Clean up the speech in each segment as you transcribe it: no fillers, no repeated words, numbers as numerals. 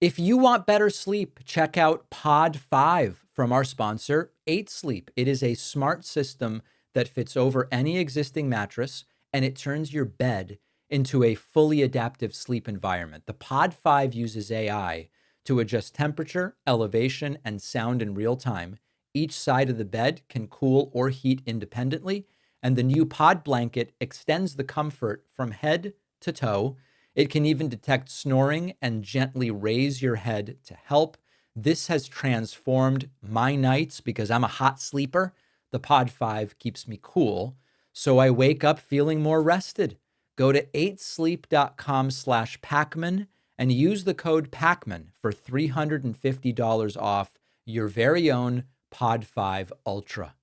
If you want better sleep, check out Pod 5 from our sponsor, 8 Sleep. It is a smart system that fits over any existing mattress, and it turns your bed into a fully adaptive sleep environment. The Pod 5 uses AI to adjust temperature, elevation, and sound in real time. Each side of the bed can cool or heat independently, and the new Pod blanket extends the comfort from head to toe. It can even detect snoring and gently raise your head to help. This has transformed my nights because I'm a hot sleeper. The Pod 5 keeps me cool, so I wake up feeling more rested. Go to 8sleep.com/Pacman and use the code Pacman for $350 off your very own Pod 5 Ultra.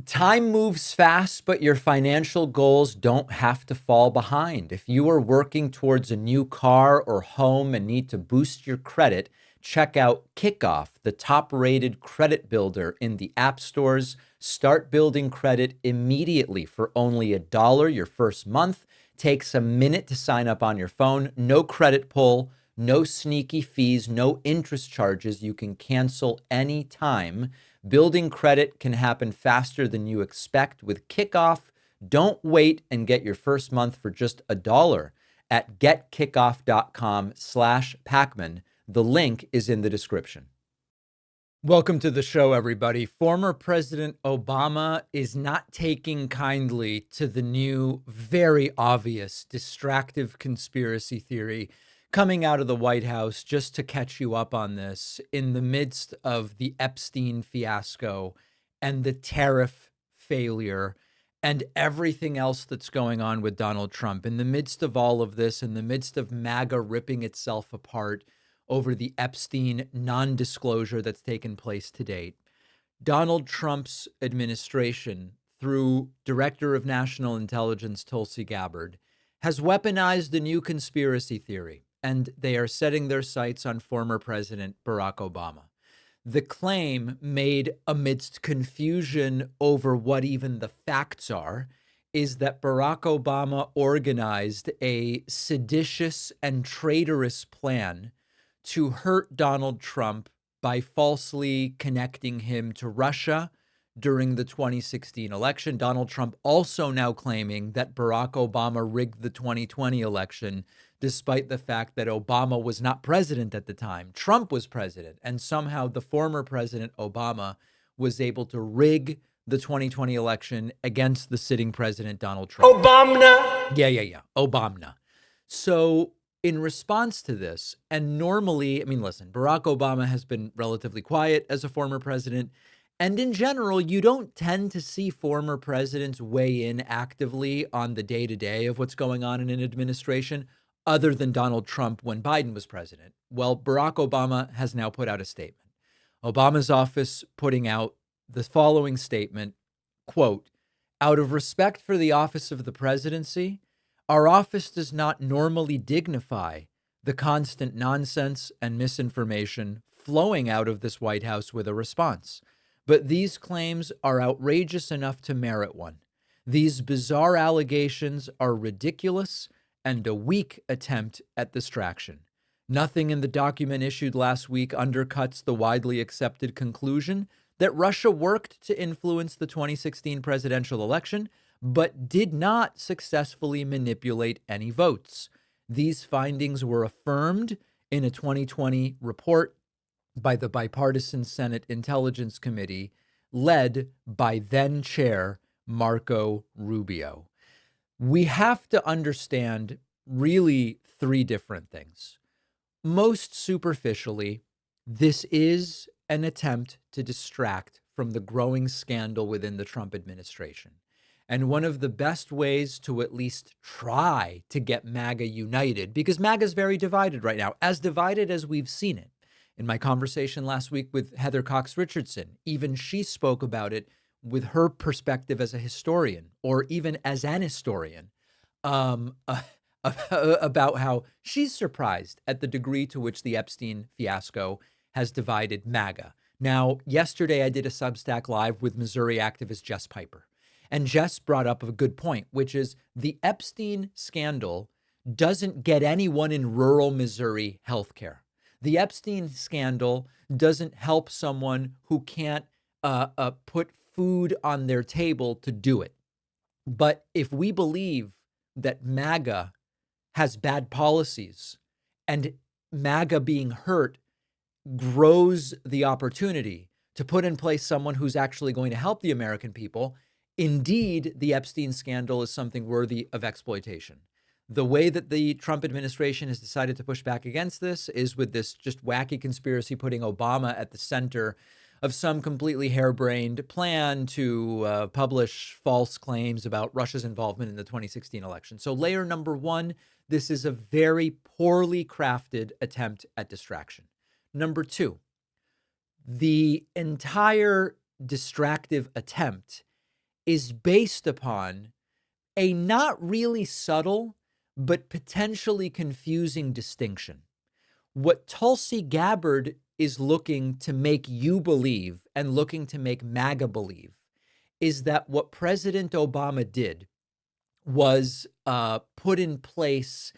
Time moves fast, but your financial goals don't have to fall behind. If you are working towards a new car or home and need to boost your credit, check out Kickoff, the top-rated credit builder in the app stores. Start building credit immediately for only $1 your first month. Takes a minute to sign up on your phone. No credit pull, no sneaky fees, no interest charges. You can cancel anytime. Building credit can happen faster than you expect with Kickoff. Don't wait and get your first month for just $1 at getkickoff.com/Pacman. The link is in the description. Welcome to the show, everybody. Former President Obama is not taking kindly to the new, very obvious, distractive conspiracy theory coming out of the White House. Just to catch you up on this, in the midst of the Epstein fiasco and the tariff failure and everything else that's going on with Donald Trump, in the midst of all of this, in the midst of MAGA ripping itself apart over the Epstein non-disclosure that's taken place to date, Donald Trump's administration, through Director of National Intelligence Tulsi Gabbard, has weaponized the new conspiracy theory, and they are setting their sights on former President Barack Obama. The claim, made amidst confusion over what even the facts are, is that Barack Obama organized a seditious and traitorous plan to hurt Donald Trump by falsely connecting him to Russia during the 2016 election. Donald Trump also now claiming that Barack Obama rigged the 2020 election, despite the fact that Obama was not president at the time. Trump was president, and somehow the former President Obama was able to rig the 2020 election against the sitting president, Donald Trump. Obama. Yeah. Obama. So in response to this, and normally, I mean, listen, Barack Obama has been relatively quiet as a former president. And in general, you don't tend to see former presidents weigh in actively on the day-to-day of what's going on in an administration, other than Donald Trump when Biden was president. Well, Barack Obama has now put out a statement. Obama's office putting out the following statement, quote, "Out of respect for the office of the presidency, our office does not normally dignify the constant nonsense and misinformation flowing out of this White House with a response. But these claims are outrageous enough to merit one. These bizarre allegations are ridiculous and a weak attempt at distraction. Nothing in the document issued last week undercuts the widely accepted conclusion that Russia worked to influence the 2016 presidential election, but did not successfully manipulate any votes. These findings were affirmed in a 2020 report by the bipartisan Senate Intelligence Committee, led by then chair Marco Rubio." We have to understand really three different things. Most superficially, this is an attempt to distract from the growing scandal within the Trump administration. And one of the best ways to at least try to get MAGA united, because MAGA is very divided right now, as divided as we've seen it. In my conversation last week with Heather Cox Richardson, even she spoke about it with her perspective as a historian, or even as an historian, about how she's surprised at the degree to which the Epstein fiasco has divided MAGA. Now, yesterday I did a Substack Live with Missouri activist Jess Piper. And Jess brought up a good point, which is the Epstein scandal doesn't get anyone in rural Missouri health care. The Epstein scandal doesn't help someone who can't put food on their table to do it. But if we believe that MAGA has bad policies and MAGA being hurt grows the opportunity to put in place someone who's actually going to help the American people, indeed, the Epstein scandal is something worthy of exploitation. The way that the Trump administration has decided to push back against this is with this just wacky conspiracy putting Obama at the center of some completely harebrained plan to publish false claims about Russia's involvement in the 2016 election. So layer number one, this is a very poorly crafted attempt at distraction. Number two, the entire distractive attempt is based upon a not really subtle, but potentially confusing distinction. What Tulsi Gabbard is looking to make you believe and looking to make MAGA believe is that what President Obama did was put in place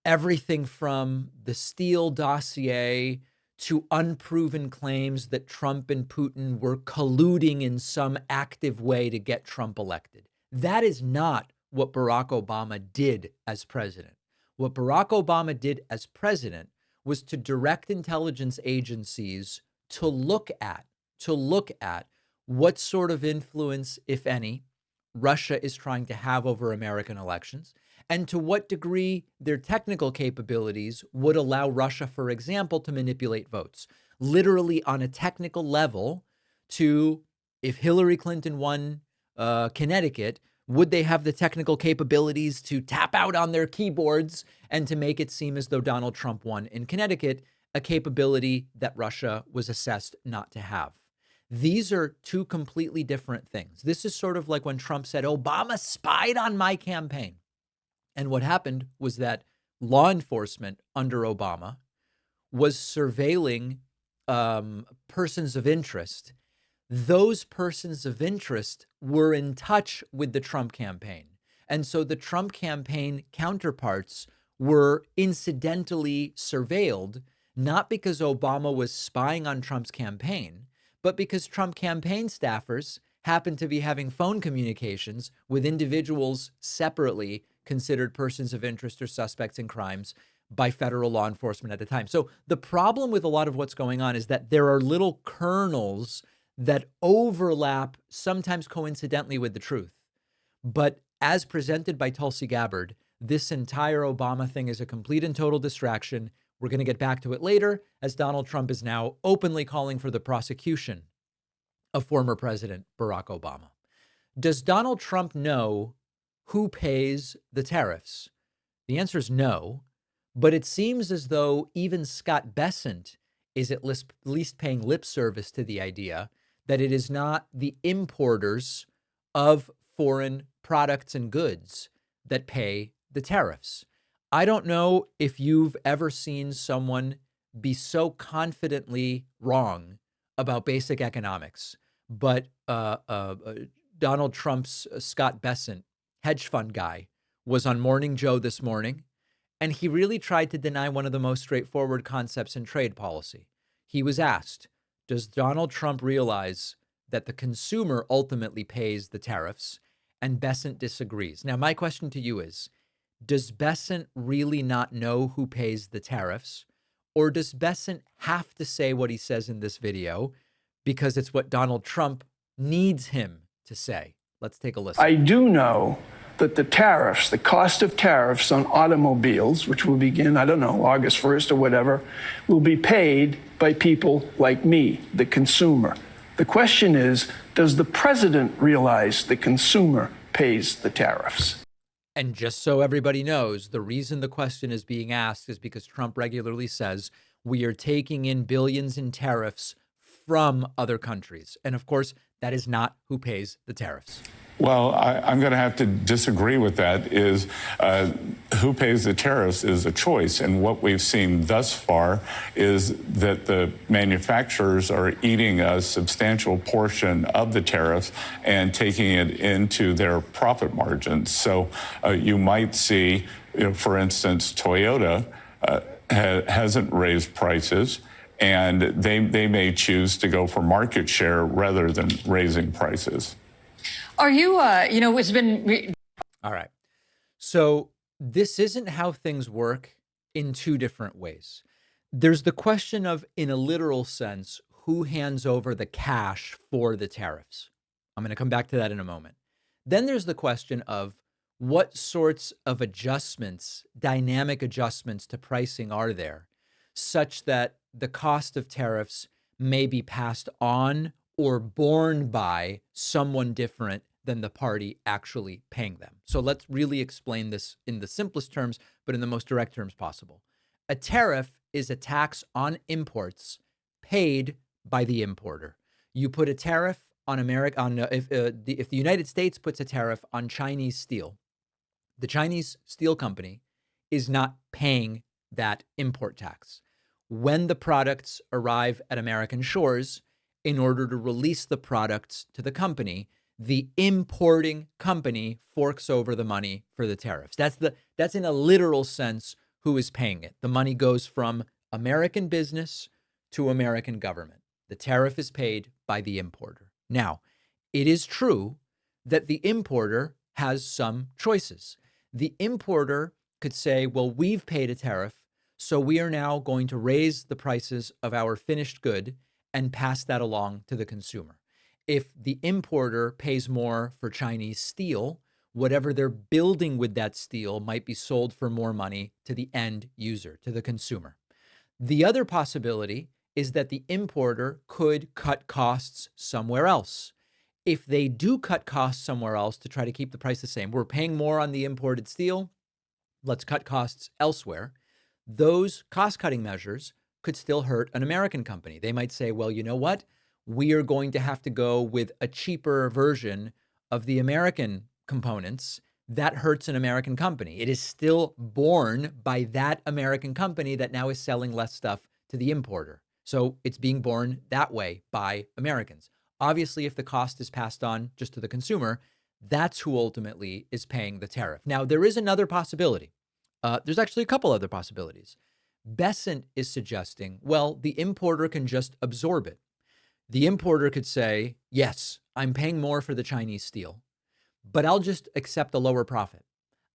everything from the Steele dossier to unproven claims that Trump and Putin were colluding in some active way to get Trump elected. That is not what Barack Obama did as president. What Barack Obama did as president was to direct intelligence agencies to look at what sort of influence, if any, Russia is trying to have over American elections, and to what degree their technical capabilities would allow Russia, for example, to manipulate votes, literally on a technical level to, if Hillary Clinton won Connecticut, would they have the technical capabilities to tap out on their keyboards and to make it seem as though Donald Trump won in Connecticut, a capability that Russia was assessed not to have? These are two completely different things. This is sort of like when Trump said, Obama spied on my campaign. And what happened was that law enforcement under Obama was surveilling persons of interest. Those persons of interest were in touch with the Trump campaign. And so the Trump campaign counterparts were incidentally surveilled, not because Obama was spying on Trump's campaign, but because Trump campaign staffers happened to be having phone communications with individuals separately considered persons of interest or suspects in crimes by federal law enforcement at the time. So the problem with a lot of what's going on is that there are little kernels that overlap, sometimes coincidentally, with the truth. But as presented by Tulsi Gabbard, this entire Obama thing is a complete and total distraction. We're going to get back to it later, as Donald Trump is now openly calling for the prosecution of former President Barack Obama. Does Donald Trump know who pays the tariffs? The answer is no, but it seems as though even Scott Bessent is at least paying lip service to the idea that it is not the importers of foreign products and goods that pay the tariffs. I don't know if you've ever seen someone be so confidently wrong about basic economics, but Donald Trump's Scott Bessent, hedge fund guy, was on Morning Joe this morning, and he really tried to deny one of the most straightforward concepts in trade policy. He was asked, does Donald Trump realize that the consumer ultimately pays the tariffs? And Bessent disagrees. Now, my question to you is, does Bessent really not know who pays the tariffs? Or does Bessent have to say what he says in this video because it's what Donald Trump needs him to say? Let's take a listen. I do know that the tariffs, the cost of tariffs on automobiles, which will begin, I don't know, August 1st or whatever, will be paid by people like me, the consumer. The question is, does the president realize the consumer pays the tariffs? And just so everybody knows, the reason the question is being asked is because Trump regularly says we are taking in billions in tariffs from other countries. And of course, that is not who pays the tariffs. Well, I'm going to have to disagree with that. Is who pays the tariffs is a choice. And what we've seen thus far is that the manufacturers are eating a substantial portion of the tariffs and taking it into their profit margins. So you might see For instance, Toyota hasn't raised prices, and they may choose to go for market share rather than raising prices. Are you, it's been... All right. So this isn't how things work in two different ways. There's the question of, in a literal sense, who hands over the cash for the tariffs. I'm going to come back to that in a moment. Then there's the question of what sorts of adjustments, dynamic adjustments to pricing are there, such that the cost of tariffs may be passed on or borne by someone different than the party actually paying them. So let's really explain this in the simplest terms, but in the most direct terms possible. A tariff is a tax on imports paid by the importer. You put a tariff on if the United States puts a tariff on Chinese steel, the Chinese steel company is not paying that import tax. When the products arrive at American shores, in order to release the products to the company, the importing company forks over the money for the tariffs. That's in a literal sense who is paying it. The money goes from American business to American government. The tariff is paid by the importer. Now, it is true that the importer has some choices. The importer could say, well, we've paid a tariff, so we are now going to raise the prices of our finished good and pass that along to the consumer. If the importer pays more for Chinese steel, whatever they're building with that steel might be sold for more money to the end user, to the consumer. The other possibility is that the importer could cut costs somewhere else. If they do cut costs somewhere else to try to keep the price the same, we're paying more on the imported steel, let's cut costs elsewhere. Those cost-cutting measures could still hurt an American company. They might say, well, you know what? We are going to have to go with a cheaper version of the American components. That hurts an American company. It is still borne by that American company that now is selling less stuff to the importer. So it's being borne that way by Americans. Obviously, if the cost is passed on just to the consumer, that's who ultimately is paying the tariff. Now, there is another possibility. There's actually a couple other possibilities. Besant is suggesting, well, the importer can just absorb it. The importer could say, yes, I'm paying more for the Chinese steel, but I'll just accept a lower profit.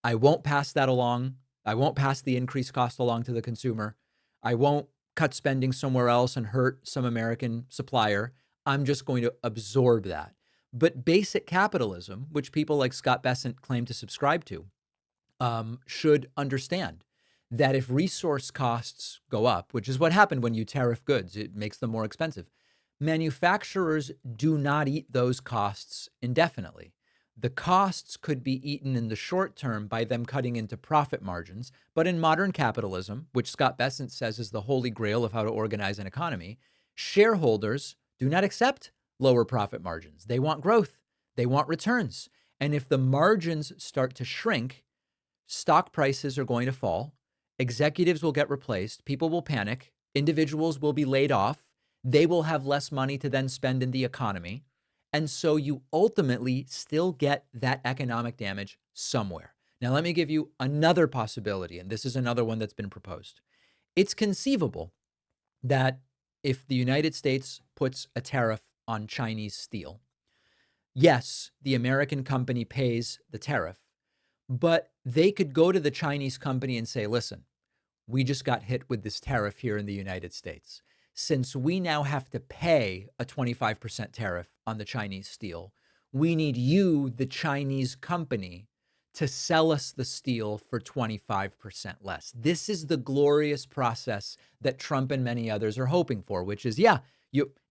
I won't pass that along. I won't pass the increased cost along to the consumer. I won't cut spending somewhere else and hurt some American supplier. I'm just going to absorb that. But basic capitalism, which people like Scott Besant claim to subscribe to, should understand that if resource costs go up, which is what happened when you tariff goods, it makes them more expensive. Manufacturers do not eat those costs indefinitely. The costs could be eaten in the short term by them cutting into profit margins. But in modern capitalism, which Scott Besant says is the holy grail of how to organize an economy, shareholders do not accept lower profit margins. They want growth. They want returns. And if the margins start to shrink, stock prices are going to fall. Executives will get replaced. People will panic. Individuals will be laid off. They will have less money to then spend in the economy. And so you ultimately still get that economic damage somewhere. Now, let me give you another possibility, and this is another one that's been proposed. It's conceivable that if the United States puts a tariff on Chinese steel, yes, the American company pays the tariff, but they could go to the Chinese company and say, listen, we just got hit with this tariff here in the United States. Since we now have to pay a 25% tariff on the Chinese steel, we need you, the Chinese company, to sell us the steel for 25% less. This is the glorious process that Trump and many others are hoping for, which is,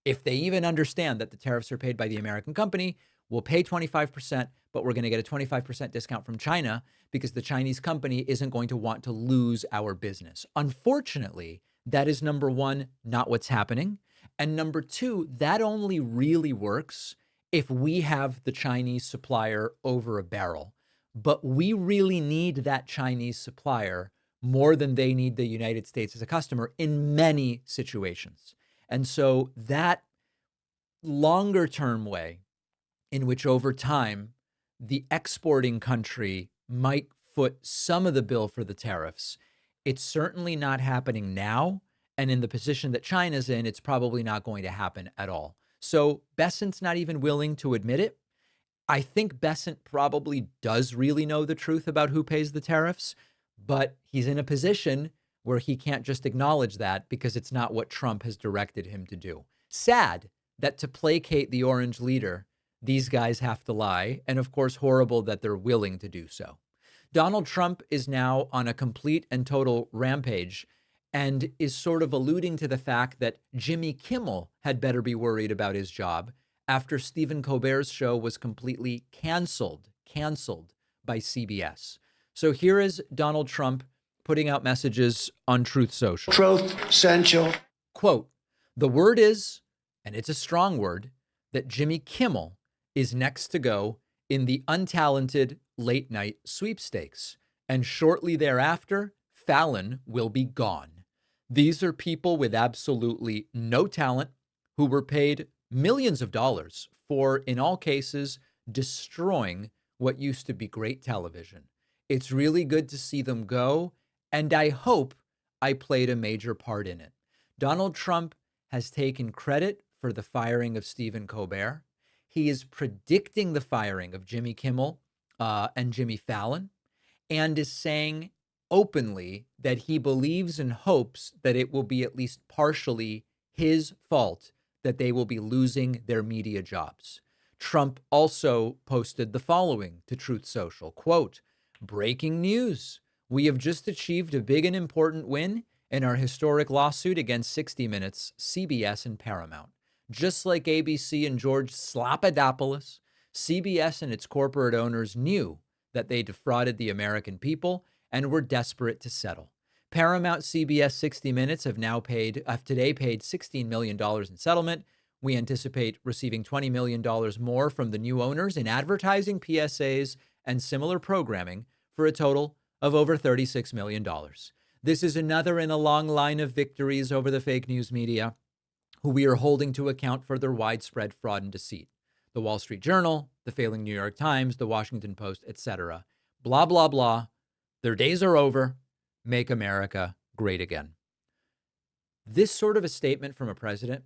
if they even understand that the tariffs are paid by the American company, we'll pay 25%, but we're going to get a 25% discount from China because the Chinese company isn't going to want to lose our business. Unfortunately, that is, number one, not what's happening. And number two, that only really works if we have the Chinese supplier over a barrel. But we really need that Chinese supplier more than they need the United States as a customer in many situations. And so that longer term way in which over time the exporting country might foot some of the bill for the tariffs. It's certainly not happening now. And in the position that China's in, it's probably not going to happen at all. So Bessent's not even willing to admit it. I think Bessent probably does really know the truth about who pays the tariffs, but he's in a position where he can't just acknowledge that because it's not what Trump has directed him to do. Sad that to placate the orange leader, these guys have to lie. And of course, horrible that they're willing to do so. Donald Trump is now on a complete and total rampage and is sort of alluding to the fact that Jimmy Kimmel had better be worried about his job after Stephen Colbert's show was completely canceled by CBS. So here is Donald Trump putting out messages on Truth Social. Truth Central. Quote, the word is, and it's a strong word, that Jimmy Kimmel is next to go in the untalented late night sweepstakes. And shortly thereafter, Fallon will be gone. These are people with absolutely no talent who were paid millions of dollars for, in all cases, destroying what used to be great television. It's really good to see them go, and I hope I played a major part in it. Donald Trump has taken credit for the firing of Stephen Colbert. He is predicting the firing of Jimmy Kimmel and Jimmy Fallon, and is saying openly that he believes and hopes that it will be at least partially his fault that they will be losing their media jobs. Trump also posted the following to Truth Social, quote, breaking news. We have just achieved a big and important win in our historic lawsuit against 60 Minutes, CBS, and Paramount. Just like ABC and George Slopadopoulos, CBS and its corporate owners knew that they defrauded the American people and were desperate to settle. Paramount, CBS, 60 Minutes have today paid $16 million in settlement. We anticipate receiving $20 million more from the new owners in advertising, PSAs, and similar programming for a total of over $36 million. This is another in a long line of victories over the fake news media, who we are holding to account for their widespread fraud and deceit. The Wall Street Journal, the failing New York Times, the Washington Post, etc. Blah, blah, blah. Their days are over. Make America great again. This sort of a statement from a president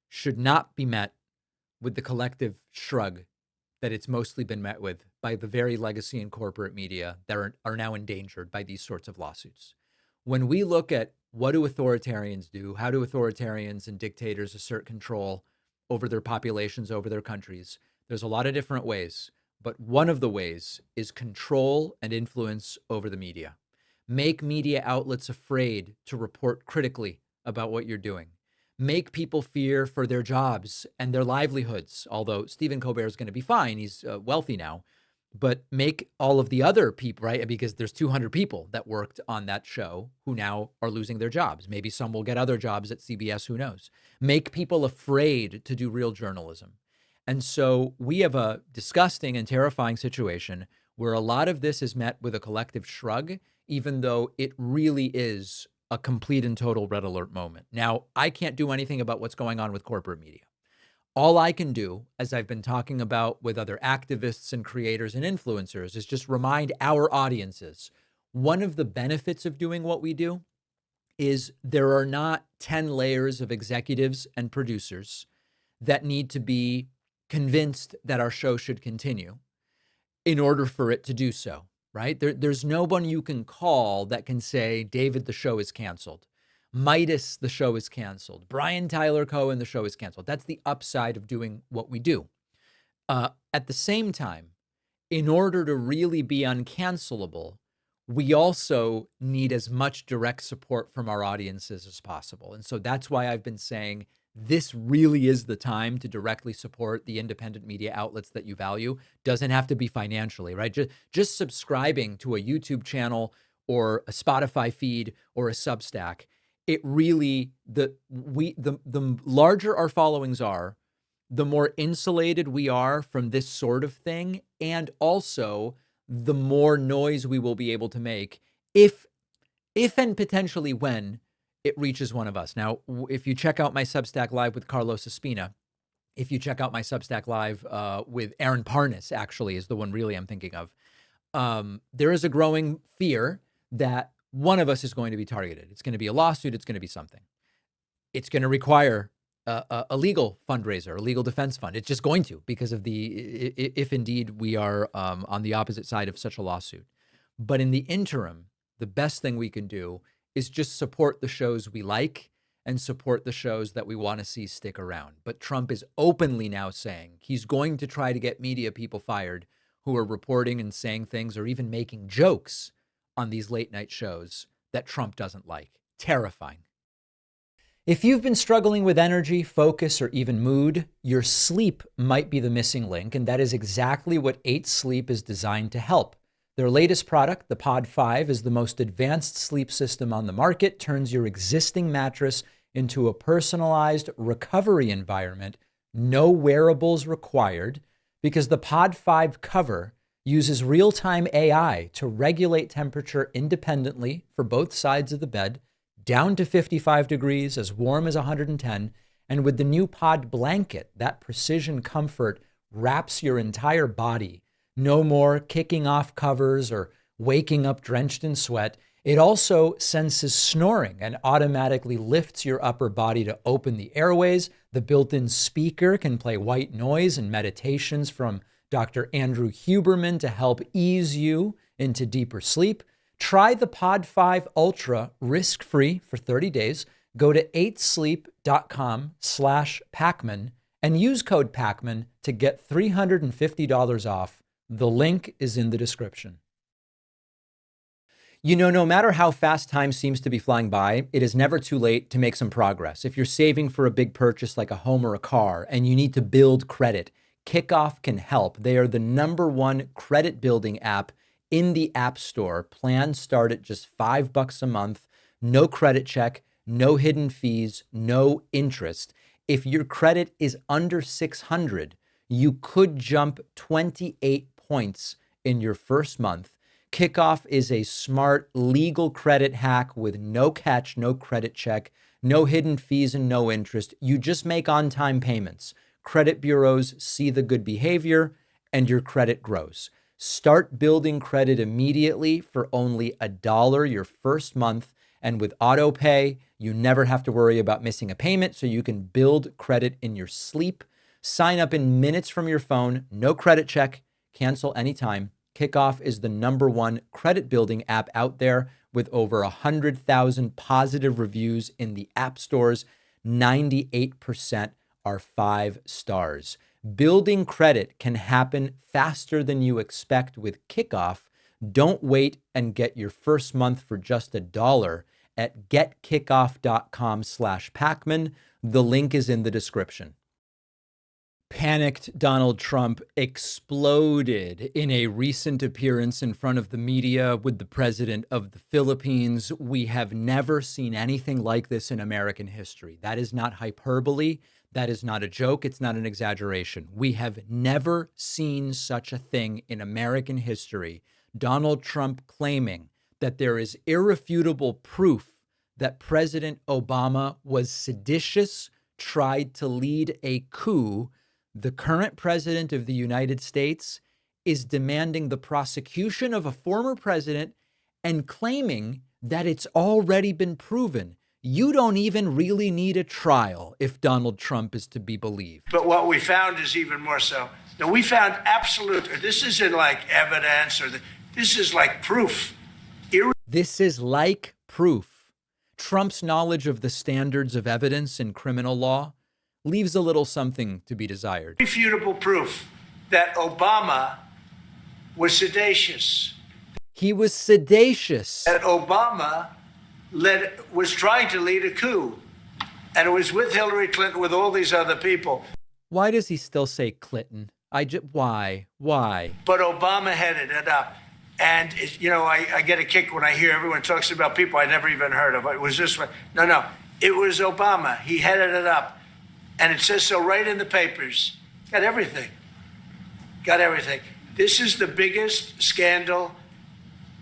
should not be met with the collective shrug that it's mostly been met with by the very legacy and corporate media that are now endangered by these sorts of lawsuits. When we look at what do authoritarians do, how do authoritarians and dictators assert control over their populations, over their countries, there's a lot of different ways, but one of the ways is control and influence over the media. Make media outlets afraid to report critically about what you're doing. Make people fear for their jobs and their livelihoods, although Stephen Colbert is going to be fine. He's wealthy now. But make all of the other people, right? Because there's 200 people that worked on that show who now are losing their jobs. Maybe some will get other jobs at CBS, who knows? Make people afraid to do real journalism. And so we have a disgusting and terrifying situation where a lot of this is met with a collective shrug, even though it really is a complete and total red alert moment. Now, I can't do anything about what's going on with corporate media. All I can do, as I've been talking about with other activists and creators and influencers, is just remind our audiences, one of the benefits of doing what we do is there are not 10 layers of executives and producers that need to be convinced that our show should continue in order for it to do so, right? There's no one you can call that can say, David, the show is canceled. Midas, the show is canceled. Brian Tyler Cohen, the show is canceled. That's the upside of doing what we do. At the same time, in order to really be uncancelable, we also need as much direct support from our audiences as possible. And so that's why I've been saying this really is the time to directly support the independent media outlets that you value. Doesn't have to be financially, right? Just subscribing to a YouTube channel or a Spotify feed or a Substack. It really, the larger our followings are, the more insulated we are from this sort of thing, and also the more noise we will be able to make if and potentially when it reaches one of us. Now, if you check out my Substack Live with Carlos Espina, if you check out my Substack Live with Aaron Parnas, actually, is the one really I'm thinking of, there is a growing fear that one of us is going to be targeted. It's going to be a lawsuit. It's going to be something. It's going to require a legal fundraiser, a legal defense fund. It's just going to, because of if indeed we are on the opposite side of such a lawsuit. But in the interim, the best thing we can do is just support the shows we like and support the shows that we want to see stick around. But Trump is openly now saying he's going to try to get media people fired who are reporting and saying things or even making jokes on these late night shows that Trump doesn't like. Terrifying. If you've been struggling with energy, focus, or even mood, your sleep might be the missing link, and that is exactly what 8 Sleep is designed to help. Their latest product, the Pod 5, is the most advanced sleep system on the market, turns your existing mattress into a personalized recovery environment, no wearables required, because the Pod 5 cover uses real-time AI to regulate temperature independently for both sides of the bed, down to 55 degrees, as warm as 110. And with the new Pod blanket, that precision comfort wraps your entire body. No more kicking off covers or waking up drenched in sweat. It also senses snoring and automatically lifts your upper body to open the airways. The built-in speaker can play white noise and meditations from Dr. Andrew Huberman to help ease you into deeper sleep. Try the Pod 5 Ultra risk-free for 30 days. Go to 8sleep.com/Pacman and use code Pacman to get $350 off. The link is in the description. You know, no matter how fast time seems to be flying by, it is never too late to make some progress. If you're saving for a big purchase like a home or a car and you need to build credit, Kickoff can help. They are the #1 credit building app in the App Store. Plans start at just $5 a month. No credit check, no hidden fees, no interest. If your credit is under 600, you could jump 28 points in your first month. Kickoff is a smart legal credit hack with no catch, no credit check, no hidden fees, and no interest. You just make on-time payments. Credit bureaus see the good behavior and your credit grows. Start building credit immediately for only $1 your first month. And with auto pay, you never have to worry about missing a payment, so you can build credit in your sleep. Sign up in minutes from your phone, no credit check, cancel anytime. Kickoff is the #1 credit building app out there with over 100,000 positive reviews in the app stores. 98% are 5 stars. Building credit can happen faster than you expect with Kickoff. Don't wait and get your first month for just $1 at getkickoff.com/Pacman. The link is in the description. Panicked Donald Trump exploded in a recent appearance in front of the media with the president of the Philippines. We have never seen anything like this in American history. That is not hyperbole. That is not a joke. It's not an exaggeration. We have never seen such a thing in American history. Donald Trump claiming that there is irrefutable proof that President Obama was seditious, tried to lead a coup. The current president of the United States is demanding the prosecution of a former president and claiming that it's already been proven. You don't even really need a trial if Donald Trump is to be believed. But what we found is even more so. Now, we found absolute, this isn't like evidence this is like proof. This is like proof. Trump's knowledge of the standards of evidence in criminal law leaves a little something to be desired. Irrefutable proof that Obama was seditious. He was seditious. That Obama was trying to lead a coup. And it was with Hillary Clinton, with all these other people. Why does he still say Clinton? Why? But Obama headed it up. And, I get a kick when I hear everyone talks about people I never even heard of. It was this one. No. It was Obama. He headed it up. And it says so right in the papers. Got everything. This is the biggest scandal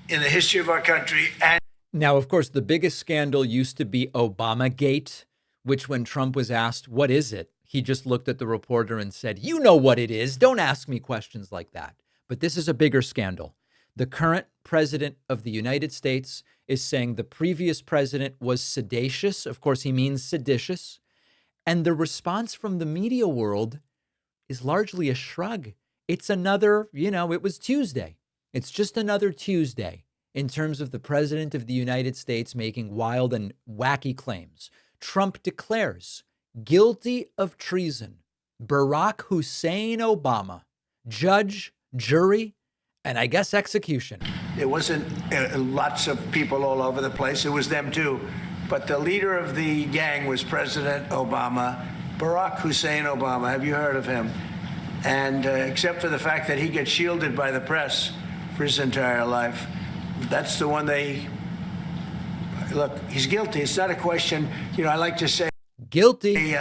in the history of our country. And now, of course, the biggest scandal used to be Obamagate, which when Trump was asked, what is it? He just looked at the reporter and said, you know what it is. Don't ask me questions like that. But this is a bigger scandal. The current president of the United States is saying the previous president was sedacious. Of course, he means seditious. And the response from the media world is largely a shrug. It's another, it was Tuesday. It's just another Tuesday in terms of the president of the United States making wild and wacky claims. Trump declares guilty of treason Barack Hussein Obama, judge, jury, and I guess execution. It wasn't lots of people all over the place. It was them too. But the leader of the gang was President Obama, Barack Hussein Obama. Have you heard of him? And except for the fact that he gets shielded by the press for his entire life, that's the one look, he's guilty. It's not a question, I like to say. Guilty.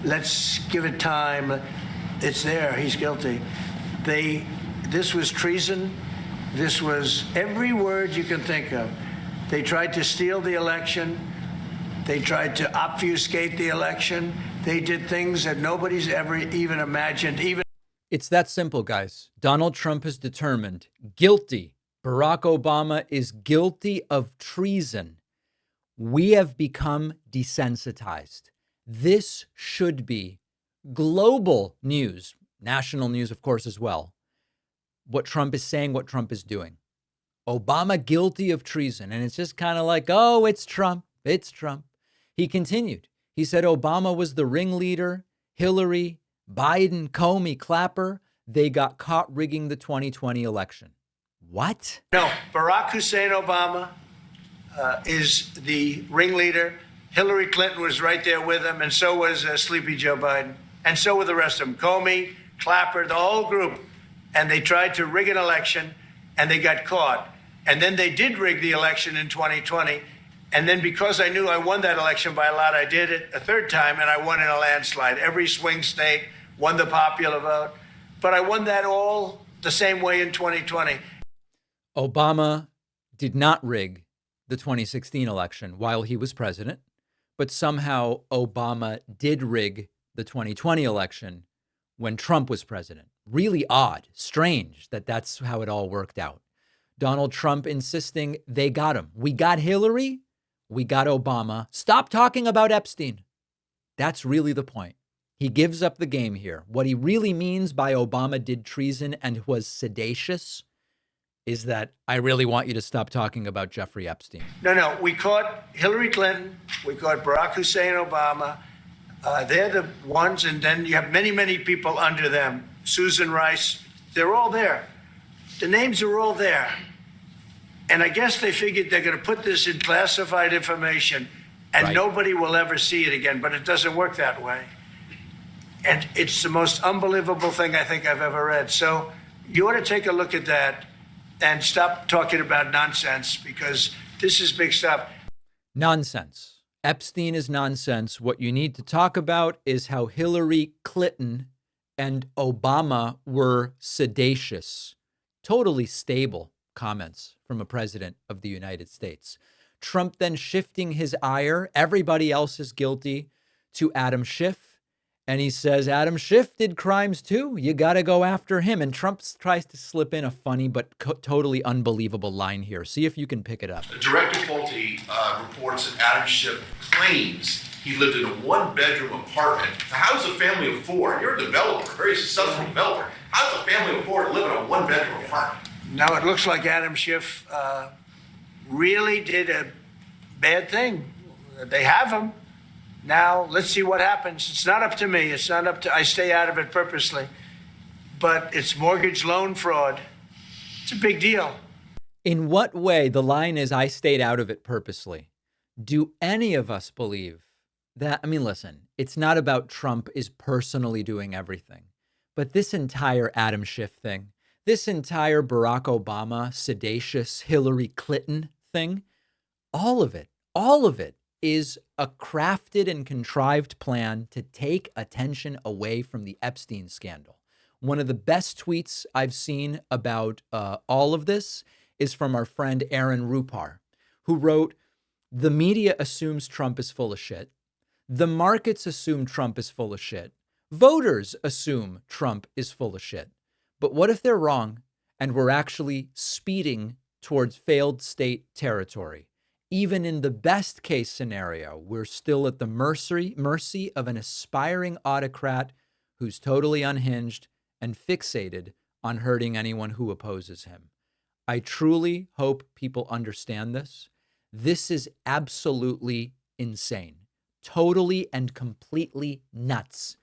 Let's give it time. It's there. He's guilty. This was treason. This was every word you can think of. They tried to steal the election. They tried to obfuscate the election. They did things that nobody's ever even imagined. It's that simple, guys. Donald Trump has determined guilty. Barack Obama is guilty of treason. We have become desensitized. This should be global news, national news, of course, as well. What Trump is saying, what Trump is doing. Obama guilty of treason. And it's just kind of like, oh, it's Trump. It's Trump. He continued. He said Obama was the ringleader. Hillary, Biden, Comey, Clapper, they got caught rigging the 2020 election. What? No, Barack Hussein Obama is the ringleader. Hillary Clinton was right there with him, and so was Sleepy Joe Biden. And so were the rest of them. Comey, Clapper, the whole group. And they tried to rig an election, and they got caught. And then they did rig the election in 2020. And then because I knew I won that election by a lot, I did it a third time, and I won in a landslide. Every swing state won the popular vote. But I won that all the same way in 2020. Obama did not rig the 2016 election while he was president, but somehow Obama did rig the 2020 election when Trump was president. Really odd, strange that that's how it all worked out. Donald Trump insisting they got him. We got Hillary, we got Obama. Stop talking about Epstein. That's really the point. He gives up the game here. What he really means by Obama did treason and was sedacious is that I really want you to stop talking about Jeffrey Epstein. No, we caught Hillary Clinton. We caught Barack Hussein Obama. They're the ones, and then you have many, many people under them. Susan Rice, they're all there. The names are all there. And I guess they figured they're going to put this in classified information and nobody will ever see it again, but it doesn't work that way. And it's the most unbelievable thing I think I've ever read. So you ought to take a look at that and stop talking about nonsense, because this is big stuff. Nonsense. Epstein is nonsense. What you need to talk about is how Hillary Clinton and Obama were sedacious. Totally stable comments from a president of the United States. Trump then shifting his ire, everybody else is guilty, to Adam Schiff. And he says, Adam Schiff did crimes too. You got to go after him. And Trump tries to slip in a funny but totally unbelievable line here. See if you can pick it up. Director Pulte reports that Adam Schiff claims he lived in a one-bedroom apartment. How does a family of four, you're a developer, very successful developer, how does a family of four live in a one-bedroom apartment? Now it looks like Adam Schiff really did a bad thing. They have him. Now, let's see what happens. It's not up to me. It's not up to, I stay out of it purposely. But it's mortgage loan fraud. It's a big deal. In what way? The line is, I stayed out of it purposely. Do any of us believe that? I mean, listen, it's not about Trump is personally doing everything. But this entire Adam Schiff thing, this entire Barack Obama, sedacious Hillary Clinton thing, all of it is a crafted and contrived plan to take attention away from the Epstein scandal. One of the best tweets I've seen about all of this is from our friend Aaron Rupar, who wrote, the media assumes Trump is full of shit. The markets assume Trump is full of shit. Voters assume Trump is full of shit. But what if they're wrong? and we're actually speeding towards failed state territory. Even in the best case scenario, we're still at the mercy of an aspiring autocrat who's totally unhinged and fixated on hurting anyone who opposes him. I truly hope people understand this. This is absolutely insane, totally and completely nuts.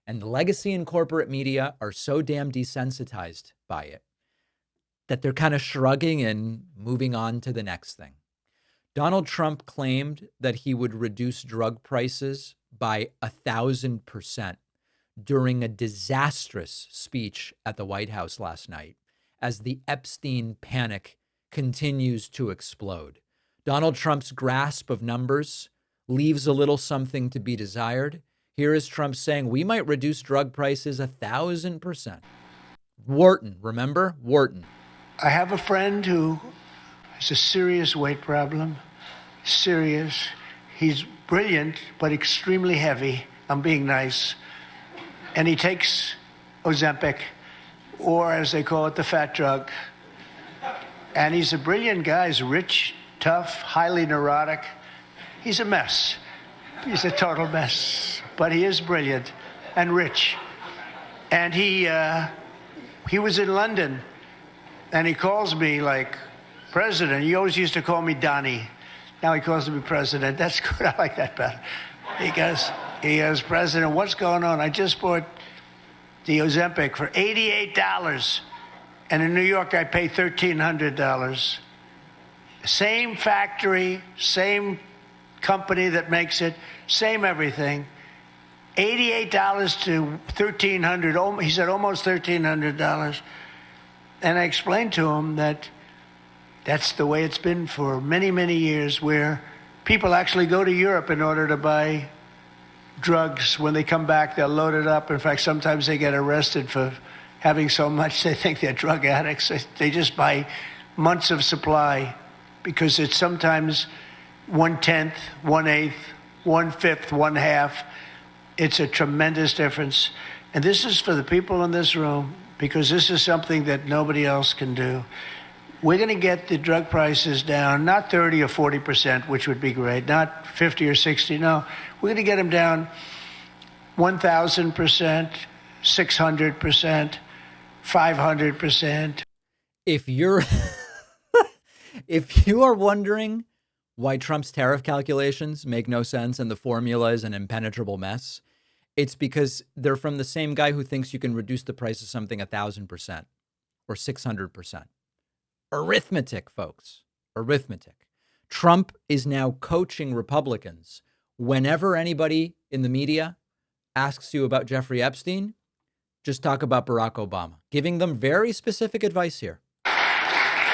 And the legacy and corporate media are so damn desensitized by it that they're kind of shrugging and moving on to the next thing. Donald Trump claimed that he would reduce drug prices by 1,000% during a disastrous speech at the White House last night as the Epstein panic continues to explode. Donald Trump's grasp of numbers leaves a little something to be desired. Here is Trump saying we might reduce drug prices 1,000%. Wharton, remember? Wharton. I have a friend who has a serious weight problem. Serious. He's brilliant, but extremely heavy. I'm being nice. And he takes Ozempic, or as they call it, the fat drug. And he's a brilliant guy. He's rich, tough, highly neurotic. He's a mess. He's a total mess. But he is brilliant and rich. And he was in London, and he calls me like president. He always used to call me Donnie. Now he calls me president. That's good. I like that better. He goes, president, what's going on? I just bought the Ozempic for $88. And in New York, I pay $1,300. Same factory, same company that makes it, same everything. $88 to $1,300. He said almost $1,300. And I explained to him that that's the way it's been for many, many years, where people actually go to Europe in order to buy drugs. When they come back, they'll load it up. In fact, sometimes they get arrested for having so much they think they're drug addicts. They just buy months of supply because it's sometimes 1/10, 1/8, 1/5, 1/2. It's a tremendous difference. And this is for the people in this room, because this is something that nobody else can do. We're going to get the drug prices down, not 30 or 40%, which would be great, not 50 or 60. No, we're going to get them down 1,000%, 600%, 500%. If you're if you are wondering why Trump's tariff calculations make no sense and the formula is an impenetrable mess, it's because they're from the same guy who thinks you can reduce the price of something 1,000% or 600%. Arithmetic, folks. Arithmetic. Trump is now coaching Republicans. Whenever anybody in the media asks you about Jeffrey Epstein, just talk about Barack Obama, giving them very specific advice here.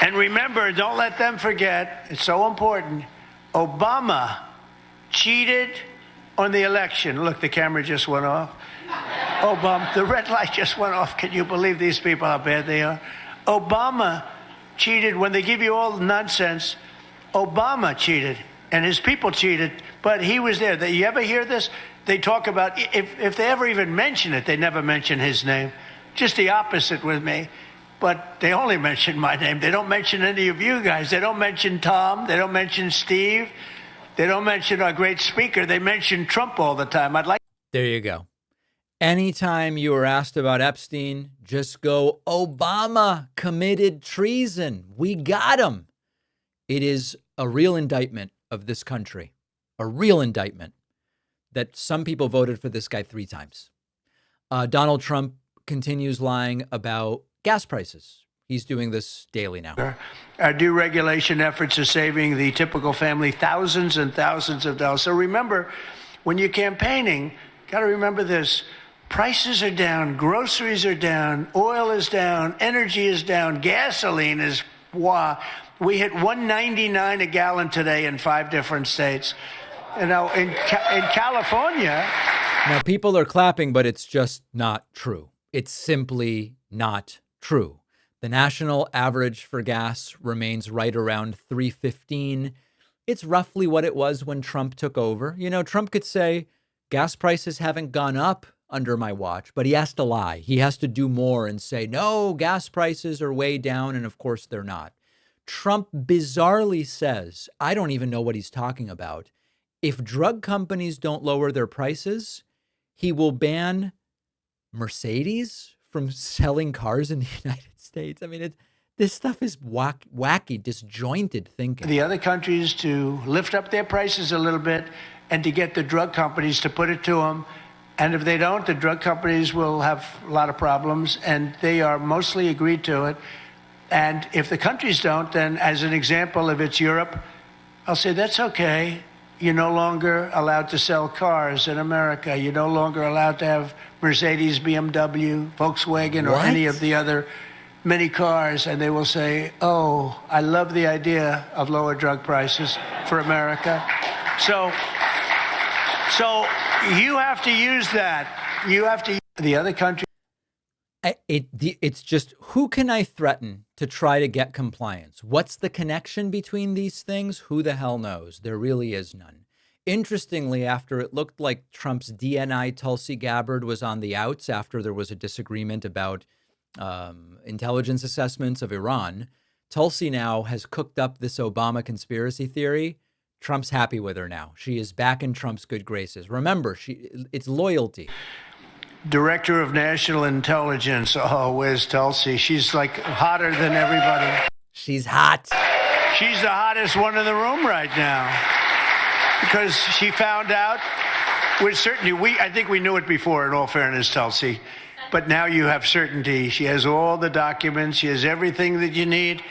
And remember, don't let them forget, it's so important, Obama cheated on the election. Look, the camera just went off. Obama, the red light just went off. Can you believe these people, how bad they are? Obama cheated. When they give you all the nonsense, Obama cheated and his people cheated, but he was there. You ever hear this? They talk about, if they ever even mention it, they never mention his name. Just the opposite with me. But they only mention my name. They don't mention any of you guys. They don't mention Tom. They don't mention Steve. They don't mention our great speaker. They mention Trump all the time. There you go. Anytime you are asked about Epstein, just go, Obama committed treason. We got him. It is a real indictment of this country, a real indictment that some people voted for this guy 3 times. Donald Trump continues lying about gas prices. He's doing this daily now. Our deregulation efforts are saving the typical family thousands and thousands of dollars. So remember, when you're campaigning, got to remember this. Prices are down, groceries are down, oil is down, energy is down, gasoline is, wow. We hit $1.99 a gallon today in 5 different states. You know, in California. Now, people are clapping, but it's just not true. It's simply not true. The national average for gas remains right around $3.15. It's roughly what it was when Trump took over. You know, Trump could say gas prices haven't gone up under my watch, but he has to lie. He has to do more and say, no, gas prices are way down. And of course they're not. Trump bizarrely says, I don't even know what he's talking about. If drug companies don't lower their prices, he will ban Mercedes from selling cars in the United States. I mean, this stuff is wacky, disjointed thinking. The other countries to lift up their prices a little bit and to get the drug companies to put it to them. And if they don't, the drug companies will have a lot of problems, and they are mostly agreed to it. And if the countries don't, then as an example, if it's Europe, I'll say, that's okay. You're no longer allowed to sell cars in America. You're no longer allowed to have Mercedes, BMW, Volkswagen, or any of the other many cars. And they will say, oh, I love the idea of lower drug prices for America. So you have to use that. You have to use the other country. It's just, who can I threaten to try to get compliance? What's the connection between these things? Who the hell knows? There really is none. Interestingly, after it looked like Trump's DNI Tulsi Gabbard was on the outs after there was a disagreement about intelligence assessments of Iran, Tulsi now has cooked up this Obama conspiracy theory. Trump's happy with her now. She is back in Trump's good graces. Remember, it's loyalty. Director of National Intelligence. Oh, where's Tulsi? She's like hotter than everybody. She's hot. She's the hottest one in the room right now because she found out with certainty. I think we knew it before, in all fairness, Tulsi, but now you have certainty. She has all the documents. She has everything that you need.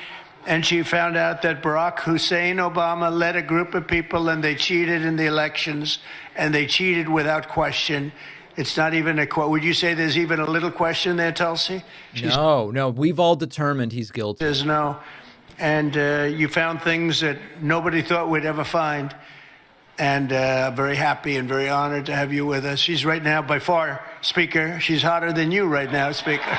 And she found out that Barack Hussein Obama led a group of people and they cheated in the elections, and they cheated without question. It's not even would you say there's even a little question there, Tulsi? No, we've all determined he's guilty. There's no. And you found things that nobody thought we'd ever find. And very happy and very honored to have you with us. She's right now, by far, Speaker, she's hotter than you right now, Speaker.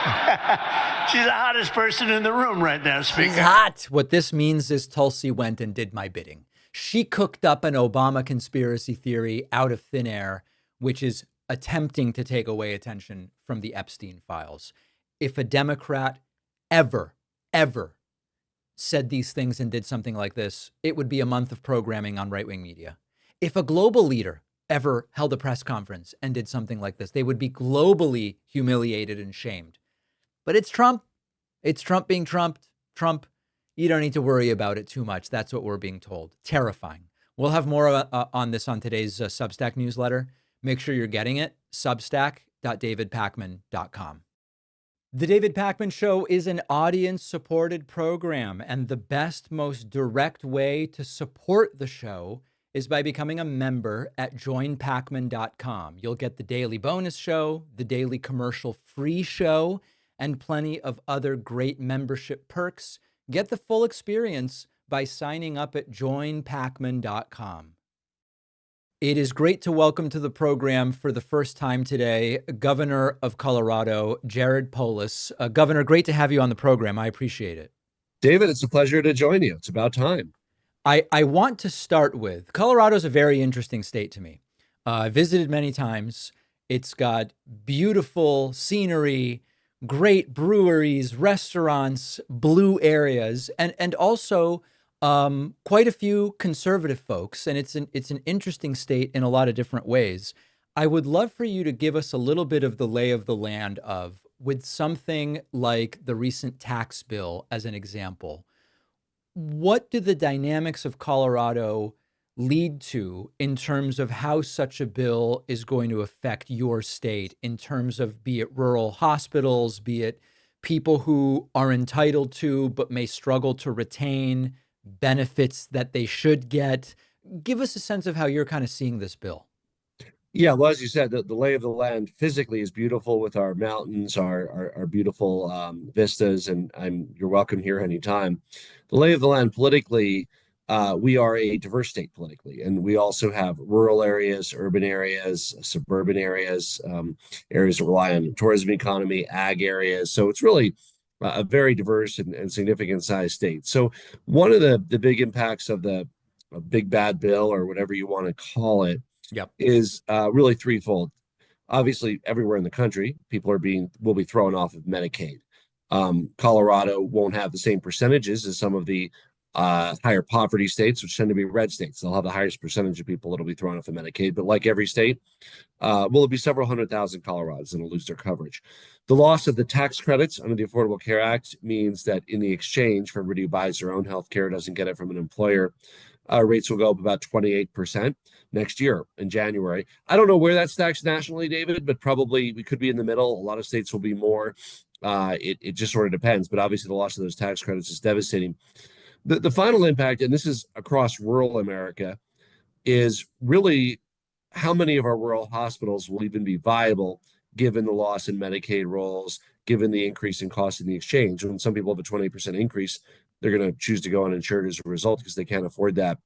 She's the hottest person in the room right now, Speaker. She's hot. What this means is Tulsi went and did my bidding. She cooked up an Obama conspiracy theory out of thin air, which is attempting to take away attention from the Epstein files. If a Democrat ever said these things and did something like this, it would be a month of programming on right-wing media. If a global leader ever held a press conference and did something like this, they would be globally humiliated and shamed. But it's Trump. It's Trump being Trump. Trump, you don't need to worry about it too much. That's what we're being told. Terrifying. We'll have more on this on today's Substack newsletter. Make sure you're getting it. Substack.davidpakman.com. The David Pakman Show is an audience-supported program, and the best, most direct way to support the show is by becoming a member at joinpakman.com. You'll get the daily bonus show, the daily commercial-free show, and plenty of other great membership perks. Get the full experience by signing up at joinpakman.com. It is great to welcome to the program for the first time today, Governor of Colorado, Jared Polis. Governor, great to have you on the program. I appreciate it. David, it's a pleasure to join you. It's about time. I want to start with, Colorado's a very interesting state to me. I visited many times. It's got beautiful scenery, great breweries, restaurants, blue areas, and also quite a few conservative folks, and it's an interesting state in a lot of different ways. I would love for you to give us a little bit of the lay of the land with something like the recent tax bill as an example. What do the dynamics of Colorado lead to in terms of how such a bill is going to affect your state in terms of, be it rural hospitals, be it people who are entitled to but may struggle to retain benefits that they should get? Give us a sense of how you're kind of seeing this bill. Yeah, well, as you said, the lay of the land physically is beautiful with our mountains, our beautiful vistas, and you're welcome here anytime. The lay of the land politically, we are a diverse state politically, and we also have rural areas, urban areas, suburban areas, areas that rely on the tourism economy, ag areas. So it's really a very diverse and significant size state. So one of the big impacts of the big bad bill, or whatever you want to call it, Yep, is really threefold. Obviously, everywhere in the country, people will be thrown off of Medicaid. Colorado won't have the same percentages as some of the higher poverty states, which tend to be red states. They'll have the highest percentage of people that'll be thrown off of Medicaid. But like every state, will be several 100,000 Coloradans that'll lose their coverage. The loss of the tax credits under the Affordable Care Act means that in the exchange for everybody who buys their own health care, doesn't get it from an employer, rates will go up about 28% next year in January. I don't know where that's taxed nationally, David, but probably we could be in the middle. A lot of states will be more. It just sort of depends. But obviously, the loss of those tax credits is devastating. The final impact, and this is across rural America, is really how many of our rural hospitals will even be viable given the loss in Medicaid rolls, given the increase in cost in the exchange. When some people have a 20% increase, they're going to choose to go uninsured as a result because they can't afford that.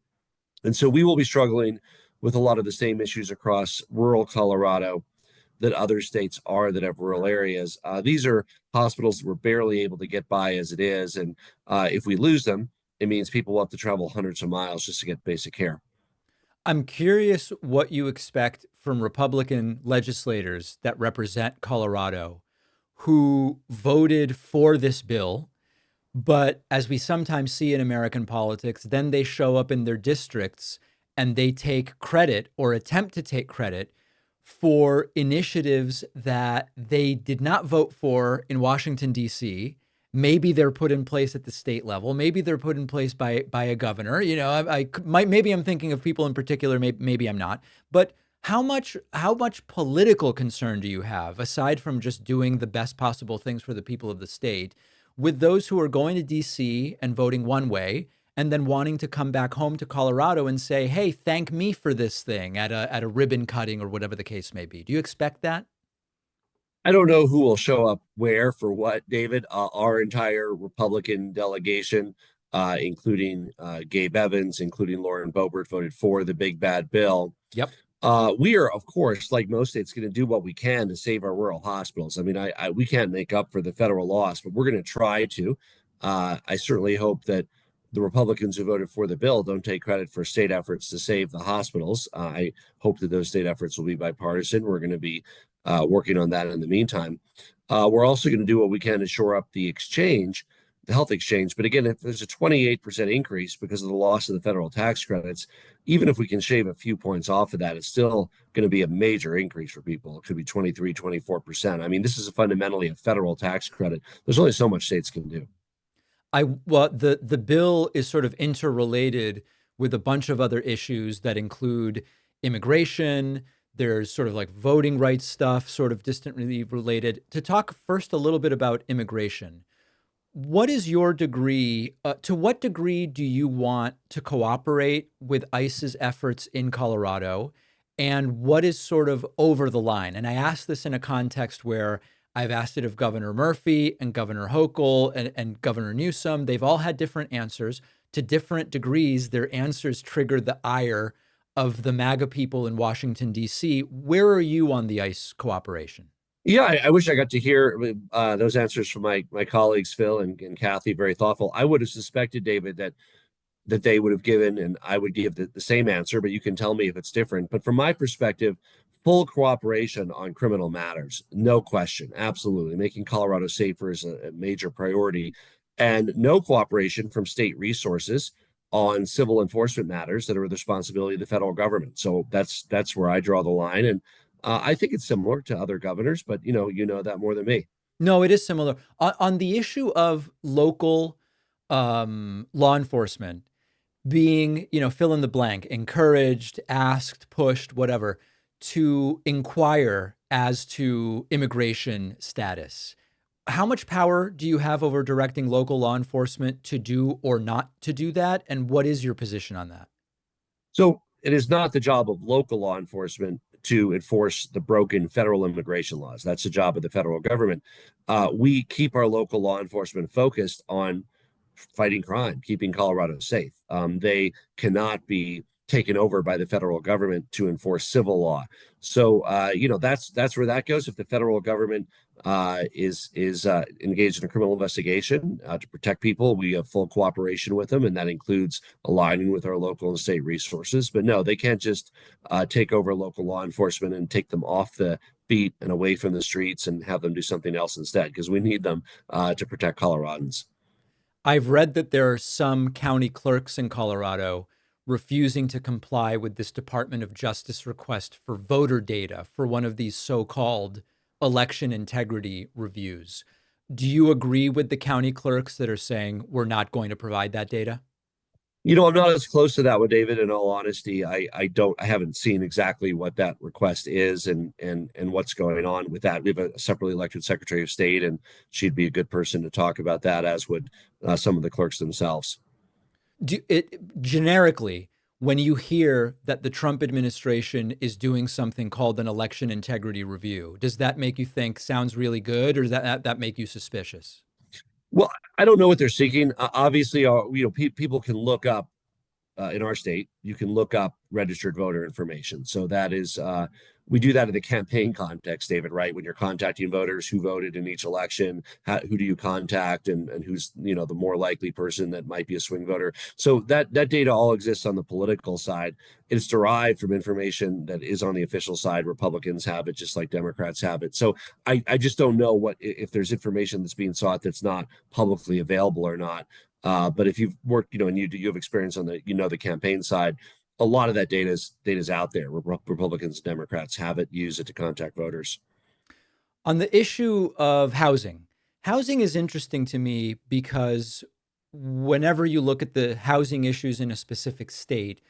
And so we will be struggling with a lot of the same issues across rural Colorado that other states are that have rural areas. These are hospitals that we're barely able to get by as it is. And if we lose them, it means people will have to travel hundreds of miles just to get basic care. I'm curious what you expect from Republican legislators that represent Colorado who voted for this bill, but as we sometimes see in American politics, then they show up in their districts and they take credit or attempt to take credit for initiatives that they did not vote for in Washington, D.C. Maybe they're put in place at the state level. Maybe they're put in place by a governor. You know, maybe I'm thinking of people in particular. Maybe I'm not. But how much political concern do you have, aside from just doing the best possible things for the people of the state, with those who are going to D.C. and voting one way, and then wanting to come back home to Colorado and say, "Hey, thank me for this thing" at a ribbon cutting or whatever the case may be? Do you expect that? I don't know who will show up where for what, David. Our entire Republican delegation, including Gabe Evans, including Lauren Boebert, voted for the big bad bill. Yep. We are, of course, like most states, going to do what we can to save our rural hospitals. I mean, we can't make up for the federal loss, but we're going to try to. I certainly hope that the Republicans who voted for the bill don't take credit for state efforts to save the hospitals. I hope that those state efforts will be bipartisan. We're going to be working on that in the meantime. We're also going to do what we can to shore up the exchange, the health exchange. But again, if there's a 28% increase because of the loss of the federal tax credits, even if we can shave a few points off of that, it's still going to be a major increase for people. It could be 23, 24%. I mean, this is fundamentally a federal tax credit. There's only so much states can do. Well, the bill is sort of interrelated with a bunch of other issues that include immigration. There's sort of like voting rights stuff, sort of distantly related. To talk first a little bit about immigration, what is your degree? To what degree do you want to cooperate with ICE's efforts in Colorado? And what is sort of over the line? And I ask this in a context where I've asked it of Governor Murphy and Governor Hochul and Governor Newsom. They've all had different answers. To different degrees, their answers triggered the ire of the MAGA people in Washington, D.C. Where are you on the ICE cooperation? Yeah, I wish I got to hear those answers from my colleagues, Phil and Kathy. Very thoughtful. I would have suspected, David, that they would have given, and I would give the same answer, but you can tell me if it's different. But from my perspective, full cooperation on criminal matters, no question, absolutely. Making Colorado safer is a major priority. And no cooperation from state resources on civil enforcement matters that are the responsibility of the federal government. So that's where I draw the line. And I think it's similar to other governors, but you know that more than me. No, it is similar. On the issue of local law enforcement being, fill in the blank, encouraged, asked, pushed, whatever, to inquire as to immigration status. How much power do you have over directing local law enforcement to do or not to do that? And what is your position on that? So it is not the job of local law enforcement to enforce the broken federal immigration laws. That's the job of the federal government. We keep our local law enforcement focused on fighting crime, keeping Colorado safe. They cannot be taken over by the federal government to enforce civil law. So, that's where that goes. If the federal government is engaged in a criminal investigation to protect people, we have full cooperation with them, and that includes aligning with our local and state resources. But no, they can't just take over local law enforcement and take them off the feet and away from the streets and have them do something else instead, because we need them to protect Coloradans. I've read that there are some county clerks in Colorado refusing to comply with this Department of Justice request for voter data for one of these so-called election integrity reviews. Do you agree with the county clerks that are saying we're not going to provide that data? I'm not as close to that with David. In all honesty, I haven't seen exactly what that request is and what's going on with that. We have a separately elected Secretary of State, and she'd be a good person to talk about that, as would some of the clerks themselves. Generically, when you hear that the Trump administration is doing something called an election integrity review, does that make you think sounds really good, or does that make you suspicious? Well, I don't know what they're seeking. Obviously, people can look up in our state. You can look up registered voter information. So that is, we do that in the campaign context, David, right? When you're contacting voters who voted in each election, who do you contact, and who's, the more likely person that might be a swing voter. So that data all exists on the political side. It's derived from information that is on the official side. Republicans have it just like Democrats have it. So I just don't know if there's information that's being sought that's not publicly available or not. But if you've worked, and you have experience on the campaign side, a lot of that data is out there. Republicans and Democrats use it to contact voters. On the issue of housing is interesting to me because whenever you look at the housing issues in a specific state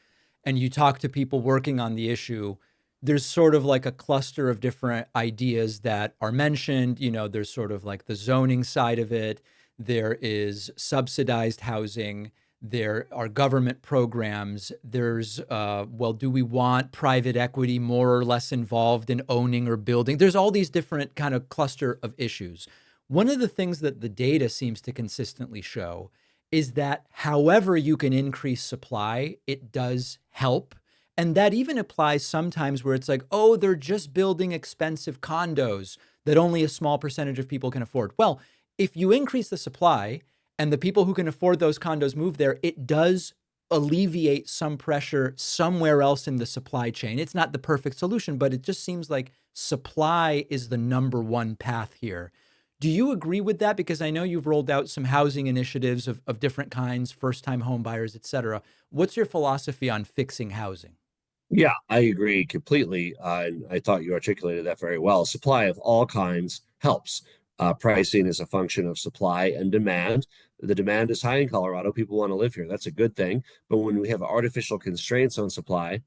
and you talk to people working on the issue, there's sort of like a cluster of different ideas that are mentioned. There's sort of like the zoning side of it. There is subsidized housing. There are government programs. There's, do we want private equity more or less involved in owning or building? There's all these different kind of cluster of issues. One of the things that the data seems to consistently show is that however you can increase supply, it does help. And that even applies sometimes where it's like, oh, they're just building expensive condos that only a small percentage of people can afford. Well, if you increase the supply and the people who can afford those condos move there, it does alleviate some pressure somewhere else in the supply chain. It's not the perfect solution, but it just seems like supply is the number one path here. Do you agree with that? Because I know you've rolled out some housing initiatives of different kinds, first-time home buyers, et cetera. What's your philosophy on fixing housing? Yeah, I agree completely. And I thought you articulated that very well. Supply of all kinds helps. Pricing is a function of supply and demand. The demand is high in Colorado. People want to live here. That's a good thing. But when we have artificial constraints on supply,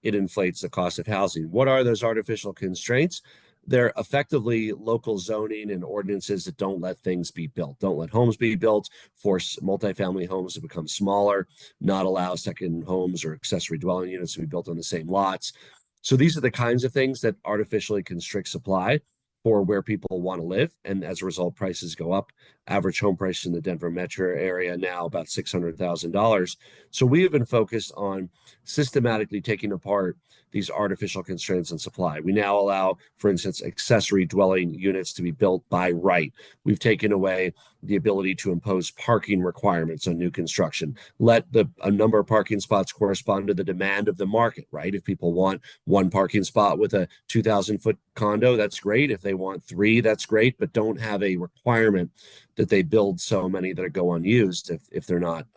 it inflates the cost of housing. What are those artificial constraints? They're effectively local zoning and ordinances that don't let things be built, don't let homes be built, force multifamily homes to become smaller, not allow second homes or accessory dwelling units to be built on the same lots. So these are the kinds of things that artificially constrict supply for where people want to live. And as a result, prices go up. Average home price in the Denver metro area now about $600,000. So we have been focused on systematically taking apart these artificial constraints on supply. We now allow, for instance, accessory dwelling units to be built by right. We've taken away the ability to impose parking requirements on new construction. Let a number of parking spots correspond to the demand of the market, right? If people want one parking spot with a 2,000-foot condo, that's great. If they want three, that's great, but don't have a requirement that they build so many that go unused if they're not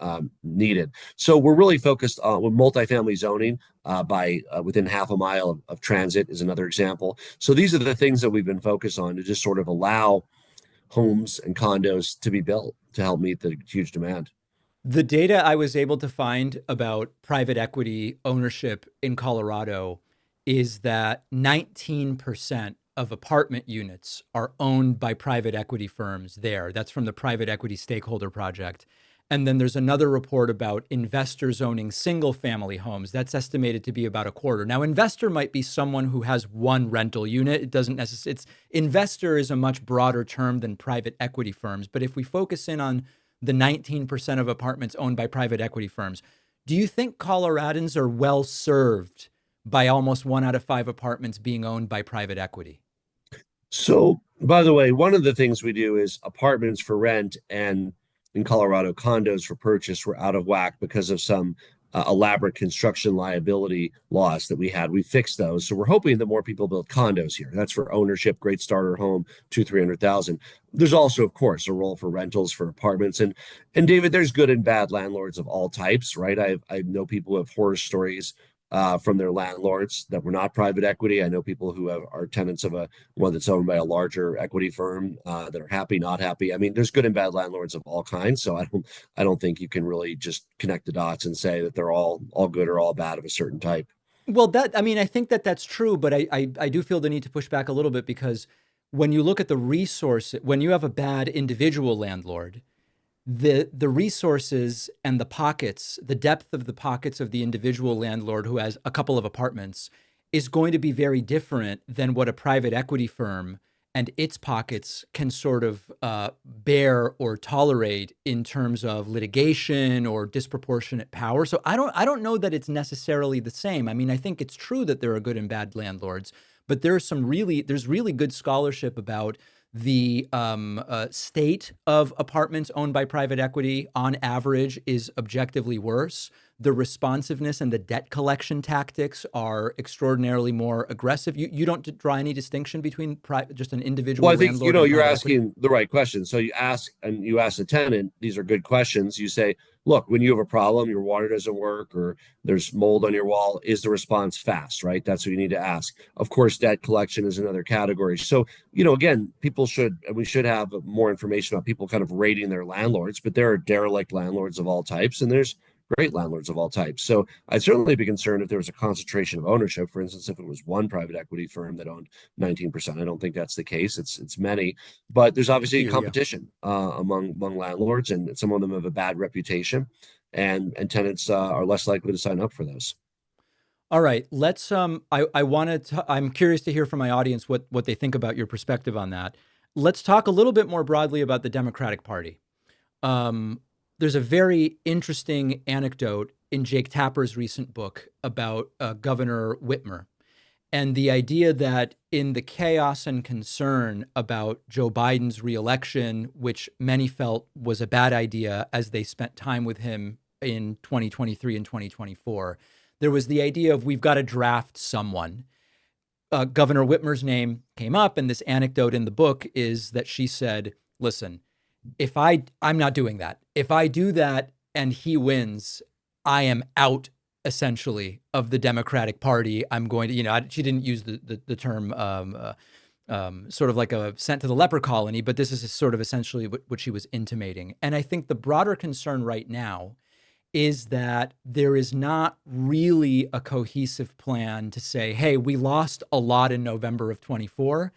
needed. So we're really focused on with multifamily zoning by within half a mile of transit is another example. So these are the things that we've been focused on to just sort of allow homes and condos to be built to help meet the huge demand. The data I was able to find about private equity ownership in Colorado is that 19% of apartment units are owned by private equity firms there. That's from the Private Equity Stakeholder Project. And then there's another report about investors owning single family homes. That's estimated to be about a quarter. Now, investor might be someone who has one rental unit. It doesn't necessarily, investor is a much broader term than private equity firms. But if we focus in on the 19% of apartments owned by private equity firms, do you think Coloradans are well served by almost 1 out of 5 apartments being owned by private equity? So, by the way, one of the things we do is apartments for rent and in Colorado, condos for purchase were out of whack because of some elaborate construction liability laws that we had. We fixed those, so we're hoping that more people build condos here. That's for ownership, great starter home, 200,000-300,000. There's also, of course, a role for rentals, for apartments, and David, there's good and bad landlords of all types, right? I know people who have horror stories from their landlords that were not private equity. I know people who are tenants of one that's owned by a larger equity firm that are happy, not happy. I mean, there's good and bad landlords of all kinds. So I don't think you can really just connect the dots and say that they're all good or all bad of a certain type. Well, I think that's true, but I do feel the need to push back a little bit, because when you look at the resource, when you have a bad individual landlord, the resources and the pockets, the depth of the pockets of the individual landlord who has a couple of apartments is going to be very different than what a private equity firm and its pockets can sort of bear or tolerate in terms of litigation or disproportionate power. So I don't know that it's necessarily the same. I mean, I think it's true that there are good and bad landlords, but there's really good scholarship about the state of apartments owned by private equity on average is objectively worse. The responsiveness and the debt collection tactics are extraordinarily more aggressive. You don't draw any distinction between just an individual. Well, I think landlord you're and asking equity? the right question. So you ask the tenant, these are good questions. You say, look, when you have a problem, your water doesn't work or there's mold on your wall, is the response fast, right? That's what you need to ask. Of course, debt collection is another category. So, again, we should have more information about people kind of rating their landlords, but there are derelict landlords of all types and there's great landlords of all types. So I'd certainly be concerned if there was a concentration of ownership. For instance, if it was one private equity firm that owned 19%, I don't think that's the case. It's many, but there's obviously competition among landlords, and some of them have a bad reputation, and tenants are less likely to sign up for those. All right, let's I'm curious to hear from my audience what they think about your perspective on that. Let's talk a little bit more broadly about the Democratic Party. There's a very interesting anecdote in Jake Tapper's recent book about Governor Whitmer, and the idea that in the chaos and concern about Joe Biden's reelection, which many felt was a bad idea as they spent time with him in 2023 and 2024, there was the idea of we've got to draft someone. Governor Whitmer's name came up, and this anecdote in the book is that she said, listen, I'm not doing that. If I do that and he wins, I am out essentially of the Democratic Party. I'm going to, she didn't use the term sort of like a sent to the leper colony, but this is sort of essentially what she was intimating. And I think the broader concern right now is that there is not really a cohesive plan to say, hey, we lost a lot in November of 24.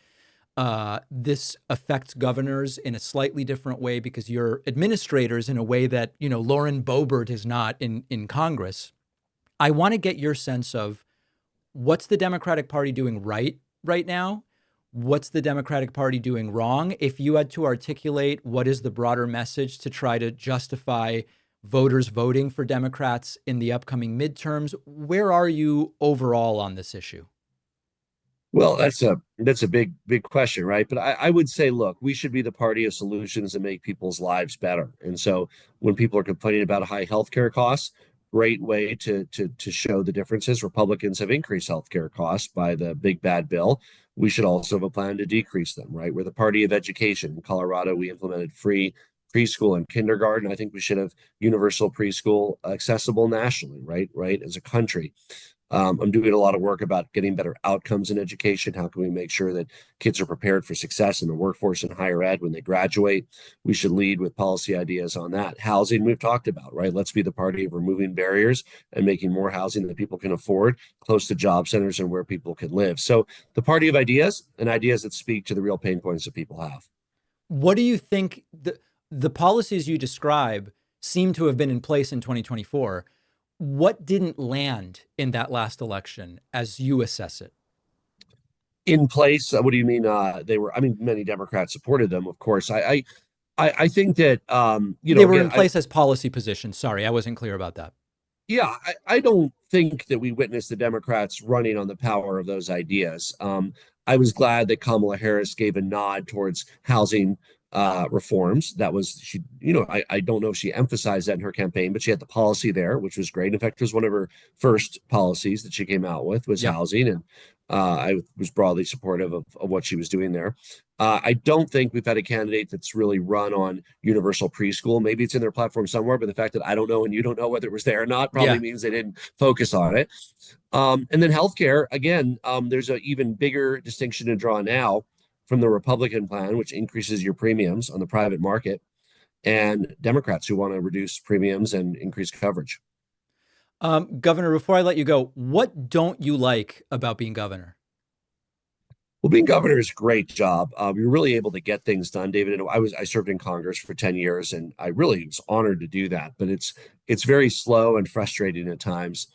This affects governors in a slightly different way because you're administrators in a way that, Lauren Boebert is not in Congress. I want to get your sense of what's the Democratic Party doing right now? What's the Democratic Party doing wrong? If you had to articulate what is the broader message to try to justify voters voting for Democrats in the upcoming midterms, where are you overall on this issue? Well, that's a big question, right? But I would say, look, we should be the party of solutions that make people's lives better. And so when people are complaining about high healthcare costs, great way to show the differences. Republicans have increased healthcare costs by the big bad bill. We should also have a plan to decrease them, right? We're the party of education. In Colorado, we implemented free preschool and kindergarten. I think we should have universal preschool accessible nationally, right, as a country. I'm doing a lot of work about getting better outcomes in education. How can we make sure that kids are prepared for success in the workforce and higher ed when they graduate? We should lead with policy ideas on that. Housing, we've talked about, right? Let's be the party of removing barriers and making more housing that people can afford, close to job centers and where people can live. So the party of ideas and ideas that speak to the real pain points that people have. What do you think the policies you describe seem to have been in place in 2024? What didn't land in that last election as you assess it? In place? What do you mean? Many Democrats supported them, of course. I think that, they were in place as policy positions. Sorry, I wasn't clear about that. Yeah, I don't think that we witnessed the Democrats running on the power of those ideas. I was glad that Kamala Harris gave a nod towards housing reforms. That was she, I don't know if she emphasized that in her campaign, but she had the policy there, which was great. In fact, it was one of her first policies that she came out with was Yep. housing, and I was broadly supportive of what she was doing there. I don't think we've had a candidate that's really run on universal preschool. Maybe it's in their platform somewhere, but the fact that I don't know and you don't know whether it was there or not probably Yeah. means they didn't focus on it. And then healthcare, again, there's an even bigger distinction to draw now from the Republican plan, which increases your premiums on the private market, and Democrats who want to reduce premiums and increase coverage. Governor, before I let you go, what don't you like about being governor? Well, being governor is a great job. You're really able to get things done, David. And I served in Congress for 10 years, and I really was honored to do that. But it's very slow and frustrating at times.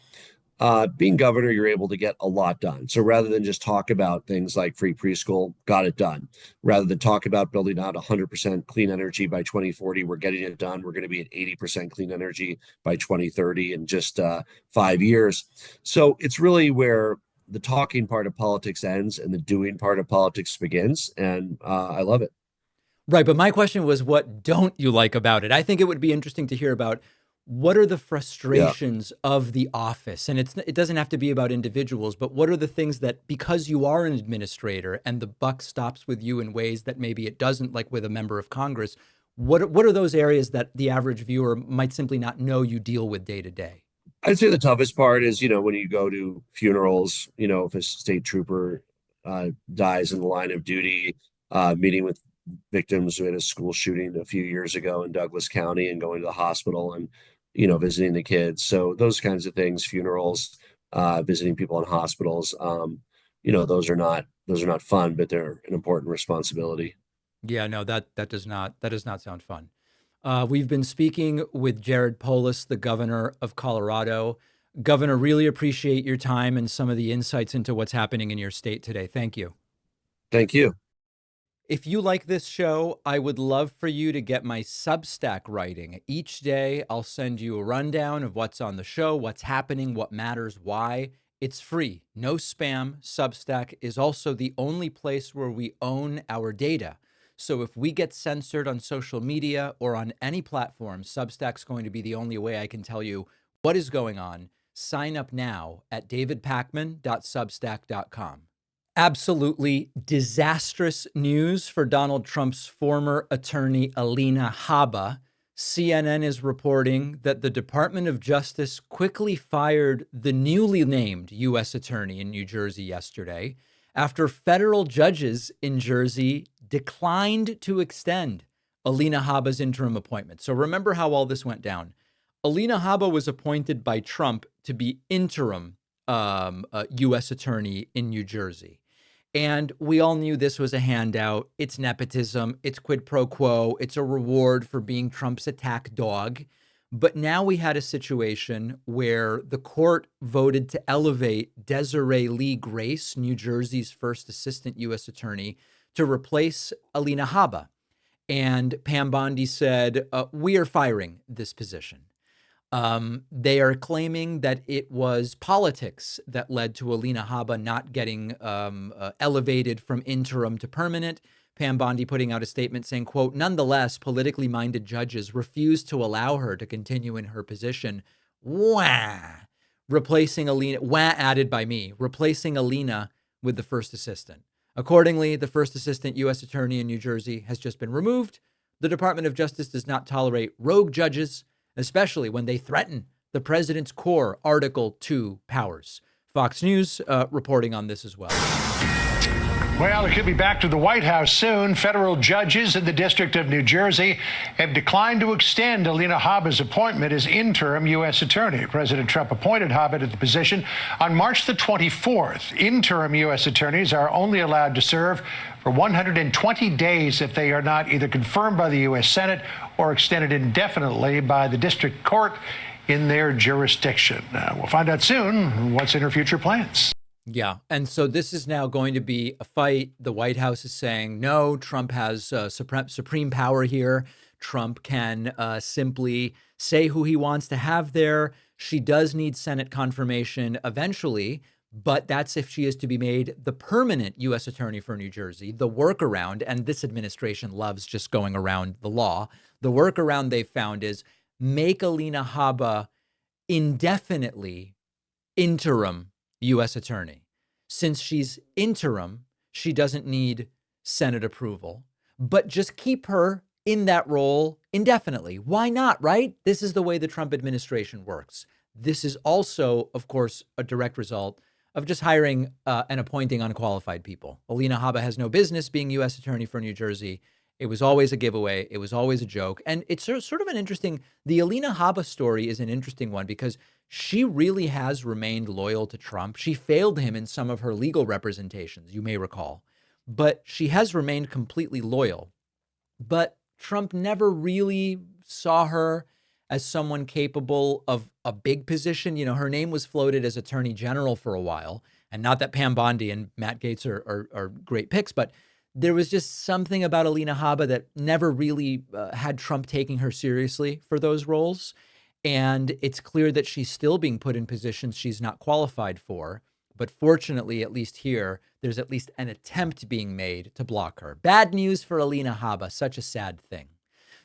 Being governor, you're able to get a lot done. So rather than just talk about things like free preschool, got it done. Rather than talk about building out 100% clean energy by 2040, we're getting it done. We're going to be at 80% clean energy by 2030 in just 5 years. So it's really where the talking part of politics ends and the doing part of politics begins. And I love it. Right. But my question was, what don't you like about it? I think it would be interesting to hear about what are the frustrations of the office? And it doesn't have to be about individuals, but what are the things that, because you are an administrator and the buck stops with you in ways that maybe it doesn't, like with a member of Congress, what are those areas that the average viewer might simply not know you deal with day to day? I'd say the toughest part is, when you go to funerals, if a state trooper dies in the line of duty, meeting with victims who had a school shooting a few years ago in Douglas County and going to the hospital and, visiting the kids. So those kinds of things, funerals, visiting people in hospitals, those are not fun, but they're an important responsibility. Yeah, no, that does not sound fun. We've been speaking with Jared Polis, the governor of Colorado. Governor, really appreciate your time and some of the insights into what's happening in your state today. Thank you. Thank you. If you like this show, I would love for you to get my Substack writing. Each day, I'll send you a rundown of what's on the show, what's happening, what matters, why. It's free, no spam. Substack is also the only place where we own our data. So if we get censored on social media or on any platform, Substack's going to be the only way I can tell you what is going on. Sign up now at davidpakman.substack.com. Absolutely disastrous news for Donald Trump's former attorney, Alina Habba. CNN is reporting that the Department of Justice quickly fired the newly named U.S. attorney in New Jersey yesterday after federal judges in Jersey declined to extend Alina Habba's interim appointment. So remember how all this went down. Alina Habba was appointed by Trump to be interim U.S. attorney in New Jersey. And we all knew this was a handout. It's nepotism. It's quid pro quo. It's a reward for being Trump's attack dog. But now we had a situation where the court voted to elevate Desiree Lee Grace, New Jersey's first assistant U.S. attorney, to replace Alina Habba. And Pam Bondi said, we are firing this position. They are claiming that it was politics that led to Alina Habba not getting elevated from interim to permanent. Pam Bondi putting out a statement saying, quote, nonetheless, politically minded judges refused to allow her to continue in her position. Wah! Replacing Alina, wah added by me, replacing Alina with the first assistant. Accordingly, the first assistant U.S. attorney in New Jersey has just been removed. The Department of Justice does not tolerate rogue judges, especially when they threaten the president's core Article 2 powers. Fox News reporting on this as well. Well, it could be back to the White House soon. Federal judges in the District of New Jersey have declined to extend Alina Habba's appointment as interim U.S. attorney. President Trump appointed Habba to the position on March the 24th. Interim U.S. attorneys are only allowed to serve for 120 days if they are not either confirmed by the U.S. Senate or extended indefinitely by the district court in their jurisdiction. We'll find out soon what's in her future plans. Yeah. And so this is now going to be a fight. The White House is saying, no, Trump has supreme power here. Trump can simply say who he wants to have there. She does need Senate confirmation eventually, But that's if she is to be made the permanent U.S. Attorney for New Jersey. The workaround, and this administration loves just going around the law, the workaround they've found is make Alina Habba indefinitely interim U.S. Attorney. Since she's interim, she doesn't need Senate approval, but just keep her in that role indefinitely. Why not, right? This is the way the Trump administration works. This is also, of course, a direct result of just hiring and appointing unqualified people. Alina Habba has no business being U.S. Attorney for New Jersey. It was always a giveaway. It was always a joke. And it's sort of an interesting, the Alina Habba story is an interesting one because she really has remained loyal to Trump. She failed him in some of her legal representations, you may recall, but she has remained completely loyal. But Trump never really saw her as someone capable of a big position. You know, her name was floated as Attorney General for a while, and not that Pam Bondi and Matt Gaetz are great picks, but there was just something about Alina Habba that never really had Trump taking her seriously for those roles. And it's clear that she's still being put in positions she's not qualified for. But fortunately, at least here, there's at least an attempt being made to block her. Bad news for Alina Habba, such a sad thing.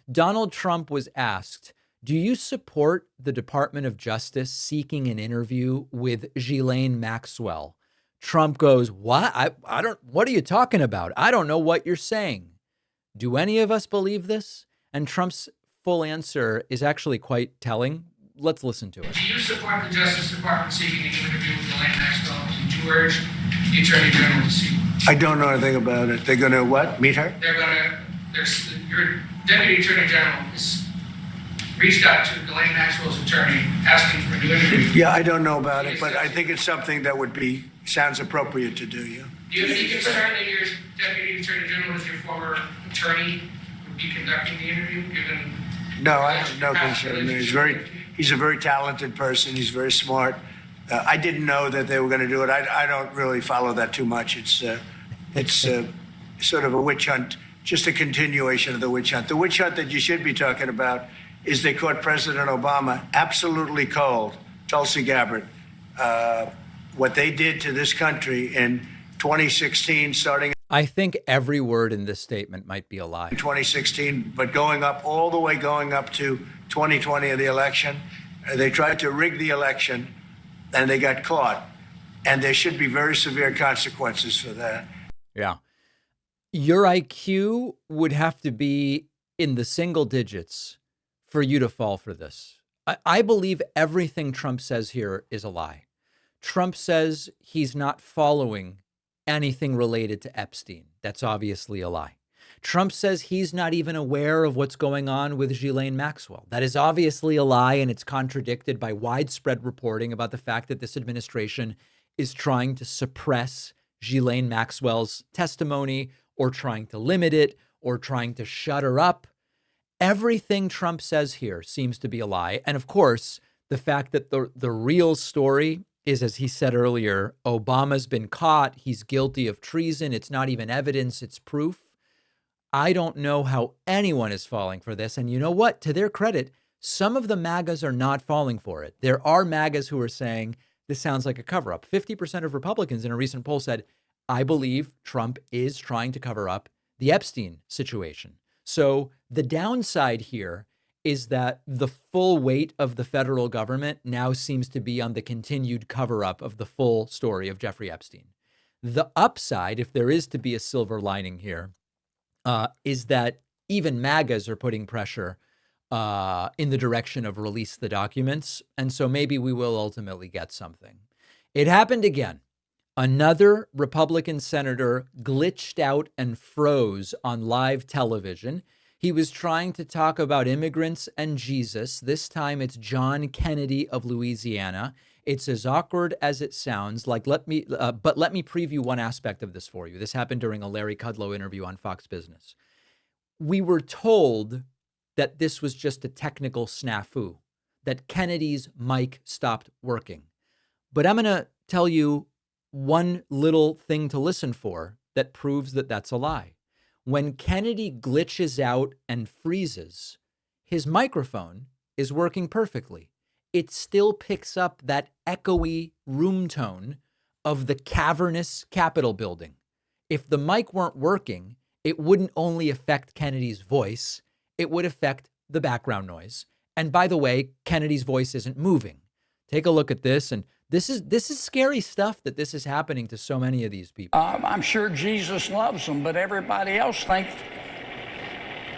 Donald Trump was asked, do you support the Department of Justice seeking an interview with Ghislaine Maxwell? Trump goes, what? What are you talking about? I don't know what you're saying. Do any of us believe this? And Trump's full answer is actually quite telling. Let's listen to it. Do you support the Justice Department seeking an interview with Ghislaine Maxwell? Did you urge the Attorney General to see one? I don't know anything about it. They're going to what? Meet her? Your Deputy Attorney General has reached out to Ghislaine Maxwell's attorney asking for a new interview. Yeah, I don't know about it, but I think it's something that sounds appropriate to do, yeah. Do you have any concern that your Deputy Attorney General, as your former attorney, would be conducting the interview, given... No, I have no concern. He's a very talented person. He's very smart. I didn't know that they were going to do it. I don't really follow that too much. It's sort of a witch hunt, just a continuation of the witch hunt. The witch hunt that you should be talking about is they caught President Obama absolutely cold, Tulsi Gabbard. What they did to this country in 2016, starting... I think every word in this statement might be a lie. 2016, but going up to 2020 of the election, they tried to rig the election and they got caught. And there should be very severe consequences for that. Yeah. Your IQ would have to be in the single digits for you to fall for this. I believe everything Trump says here is a lie. Trump says he's not following anything related to Epstein. That's obviously a lie. Trump says he's not even aware of what's going on with Ghislaine Maxwell. That is obviously a lie, and it's contradicted by widespread reporting about the fact that this administration is trying to suppress Ghislaine Maxwell's testimony or trying to limit it or trying to shut her up. Everything Trump says here seems to be a lie. And of course, the fact that the real story is, as he said earlier, Obama's been caught. He's guilty of treason. It's not even evidence. It's proof. I don't know how anyone is falling for this. And you know what? To their credit, some of the MAGAs are not falling for it. There are MAGAs who are saying this sounds like a cover-up. 50% of Republicans in a recent poll said, I believe Trump is trying to cover up the Epstein situation. So the downside here is that the full weight of the federal government now seems to be on the continued cover-up of the full story of Jeffrey Epstein. The upside, if there is to be a silver lining here, is that even MAGAs are putting pressure in the direction of release the documents. And so maybe we will ultimately get something. It happened again. Another Republican senator glitched out and froze on live television. He was trying to talk about immigrants and Jesus. This time it's John Kennedy of Louisiana. It's as awkward as it sounds. But let me preview one aspect of this for you. This happened during a Larry Kudlow interview on Fox Business. We were told that this was just a technical snafu, that Kennedy's mic stopped working. But I'm going to tell you one little thing to listen for that proves that that's a lie. When Kennedy glitches out and freezes, his microphone is working perfectly. It still picks up that echoey room tone of the cavernous Capitol building. If the mic weren't working, it wouldn't only affect Kennedy's voice, it would affect the background noise. And by the way, Kennedy's voice isn't moving. Take a look at this. And this is scary stuff that this is happening to so many of these people. I'm sure Jesus loves them, but everybody else thinks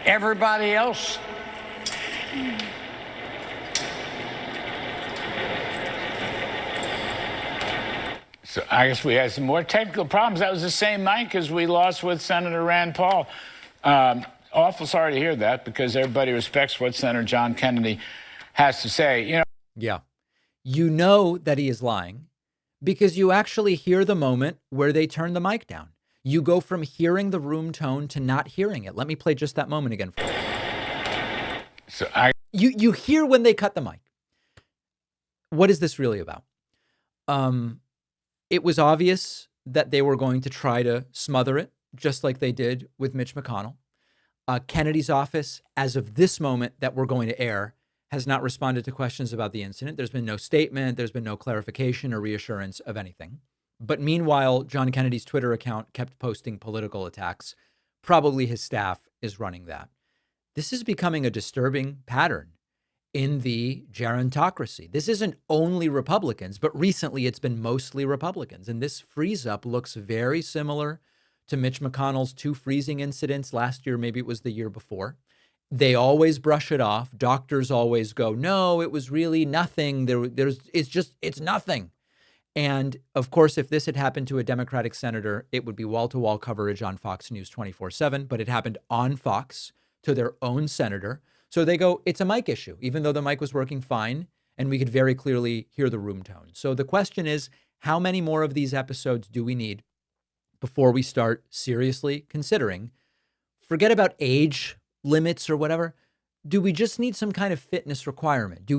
everybody else. So I guess we had some more technical problems. That was the same mic as we lost with Senator Rand Paul. Awful sorry to hear that, because everybody respects what Senator John Kennedy has to say. You know. Yeah. You know that he is lying because you actually hear the moment where they turn the mic down. You go from hearing the room tone to not hearing it. Let me play just that moment again for you. So you hear when they cut the mic. What is this really about? It was obvious that they were going to try to smother it, just like they did with Mitch McConnell. Kennedy's office, as of this moment that we're going to air, has not responded to questions about the incident. There's been no statement. There's been no clarification or reassurance of anything. But meanwhile, John Kennedy's Twitter account kept posting political attacks. Probably his staff is running that. This is becoming a disturbing pattern in the gerontocracy. This isn't only Republicans, but recently it's been mostly Republicans. And this freeze up looks very similar to Mitch McConnell's 2 freezing incidents last year. Maybe it was the year before. They always brush it off. Doctors always go, no, it was really nothing. It's nothing. And of course, if this had happened to a Democratic senator, it would be wall-to-wall coverage on Fox News 24/7, but it happened on Fox to their own senator. So they go, it's a mic issue, even though the mic was working fine and we could very clearly hear the room tone. So the question is, how many more of these episodes do we need before we start seriously considering, forget about age limits or whatever, do we just need some kind of fitness requirement?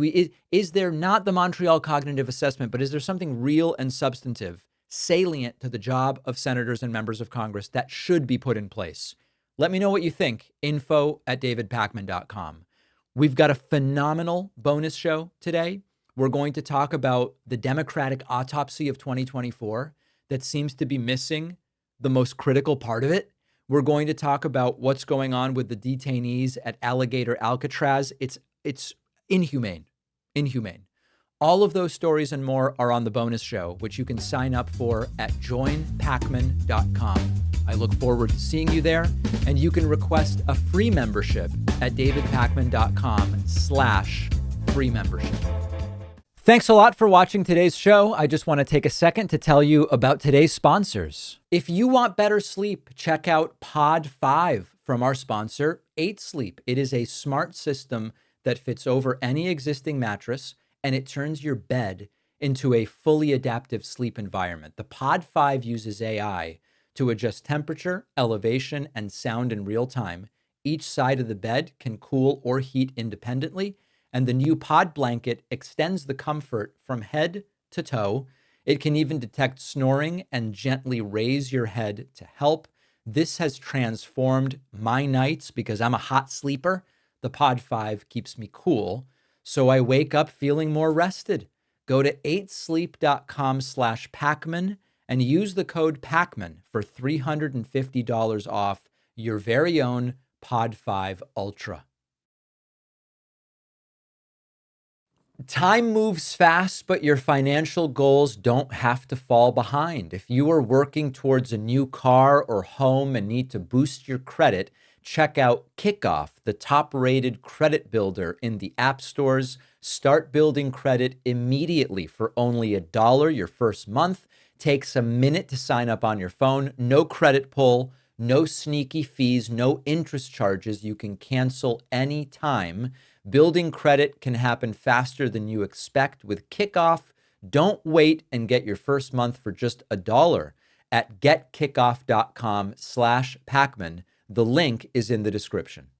Is there not the Montreal Cognitive Assessment, but is there something real and substantive, salient to the job of senators and members of Congress that should be put in place? Let me know what you think. info@davidpakman.com. We've got a phenomenal bonus show today. We're going to talk about the Democratic autopsy of 2024 that seems to be missing the most critical part of it. We're going to talk about what's going on with the detainees at Alligator Alcatraz. It's inhumane. All of those stories and more are on the bonus show, which you can sign up for at joinpakman.com. I look forward to seeing you there, and you can request a free membership at davidpakman.com/free membership. Thanks a lot for watching today's show. I just want to take a second to tell you about today's sponsors. If you want better sleep, check out Pod 5 from our sponsor, 8 Sleep. It is a smart system that fits over any existing mattress, and it turns your bed into a fully adaptive sleep environment. The Pod 5 uses AI to adjust temperature, elevation, and sound in real time. Each side of the bed can cool or heat independently, and the new Pod blanket extends the comfort from head to toe. It can even detect snoring and gently raise your head to help. This has transformed my nights because I'm a hot sleeper. The Pod 5 keeps me cool, so I wake up feeling more rested. Go to 8sleep.com/Pakman and use the code Pakman for $350 off your very own Pod 5 Ultra. Time moves fast, but your financial goals don't have to fall behind. If you are working towards a new car or home and need to boost your credit, check out Kickoff, the top-rated credit builder in the app stores. Start building credit immediately for only $1 your first month. Takes a minute to sign up on your phone. No credit pull, no sneaky fees, no interest charges. You can cancel anytime. Building credit can happen faster than you expect with Kickoff. Don't wait and get your first month for just $1 at getkickoff.com/Pakman. The link is in the description.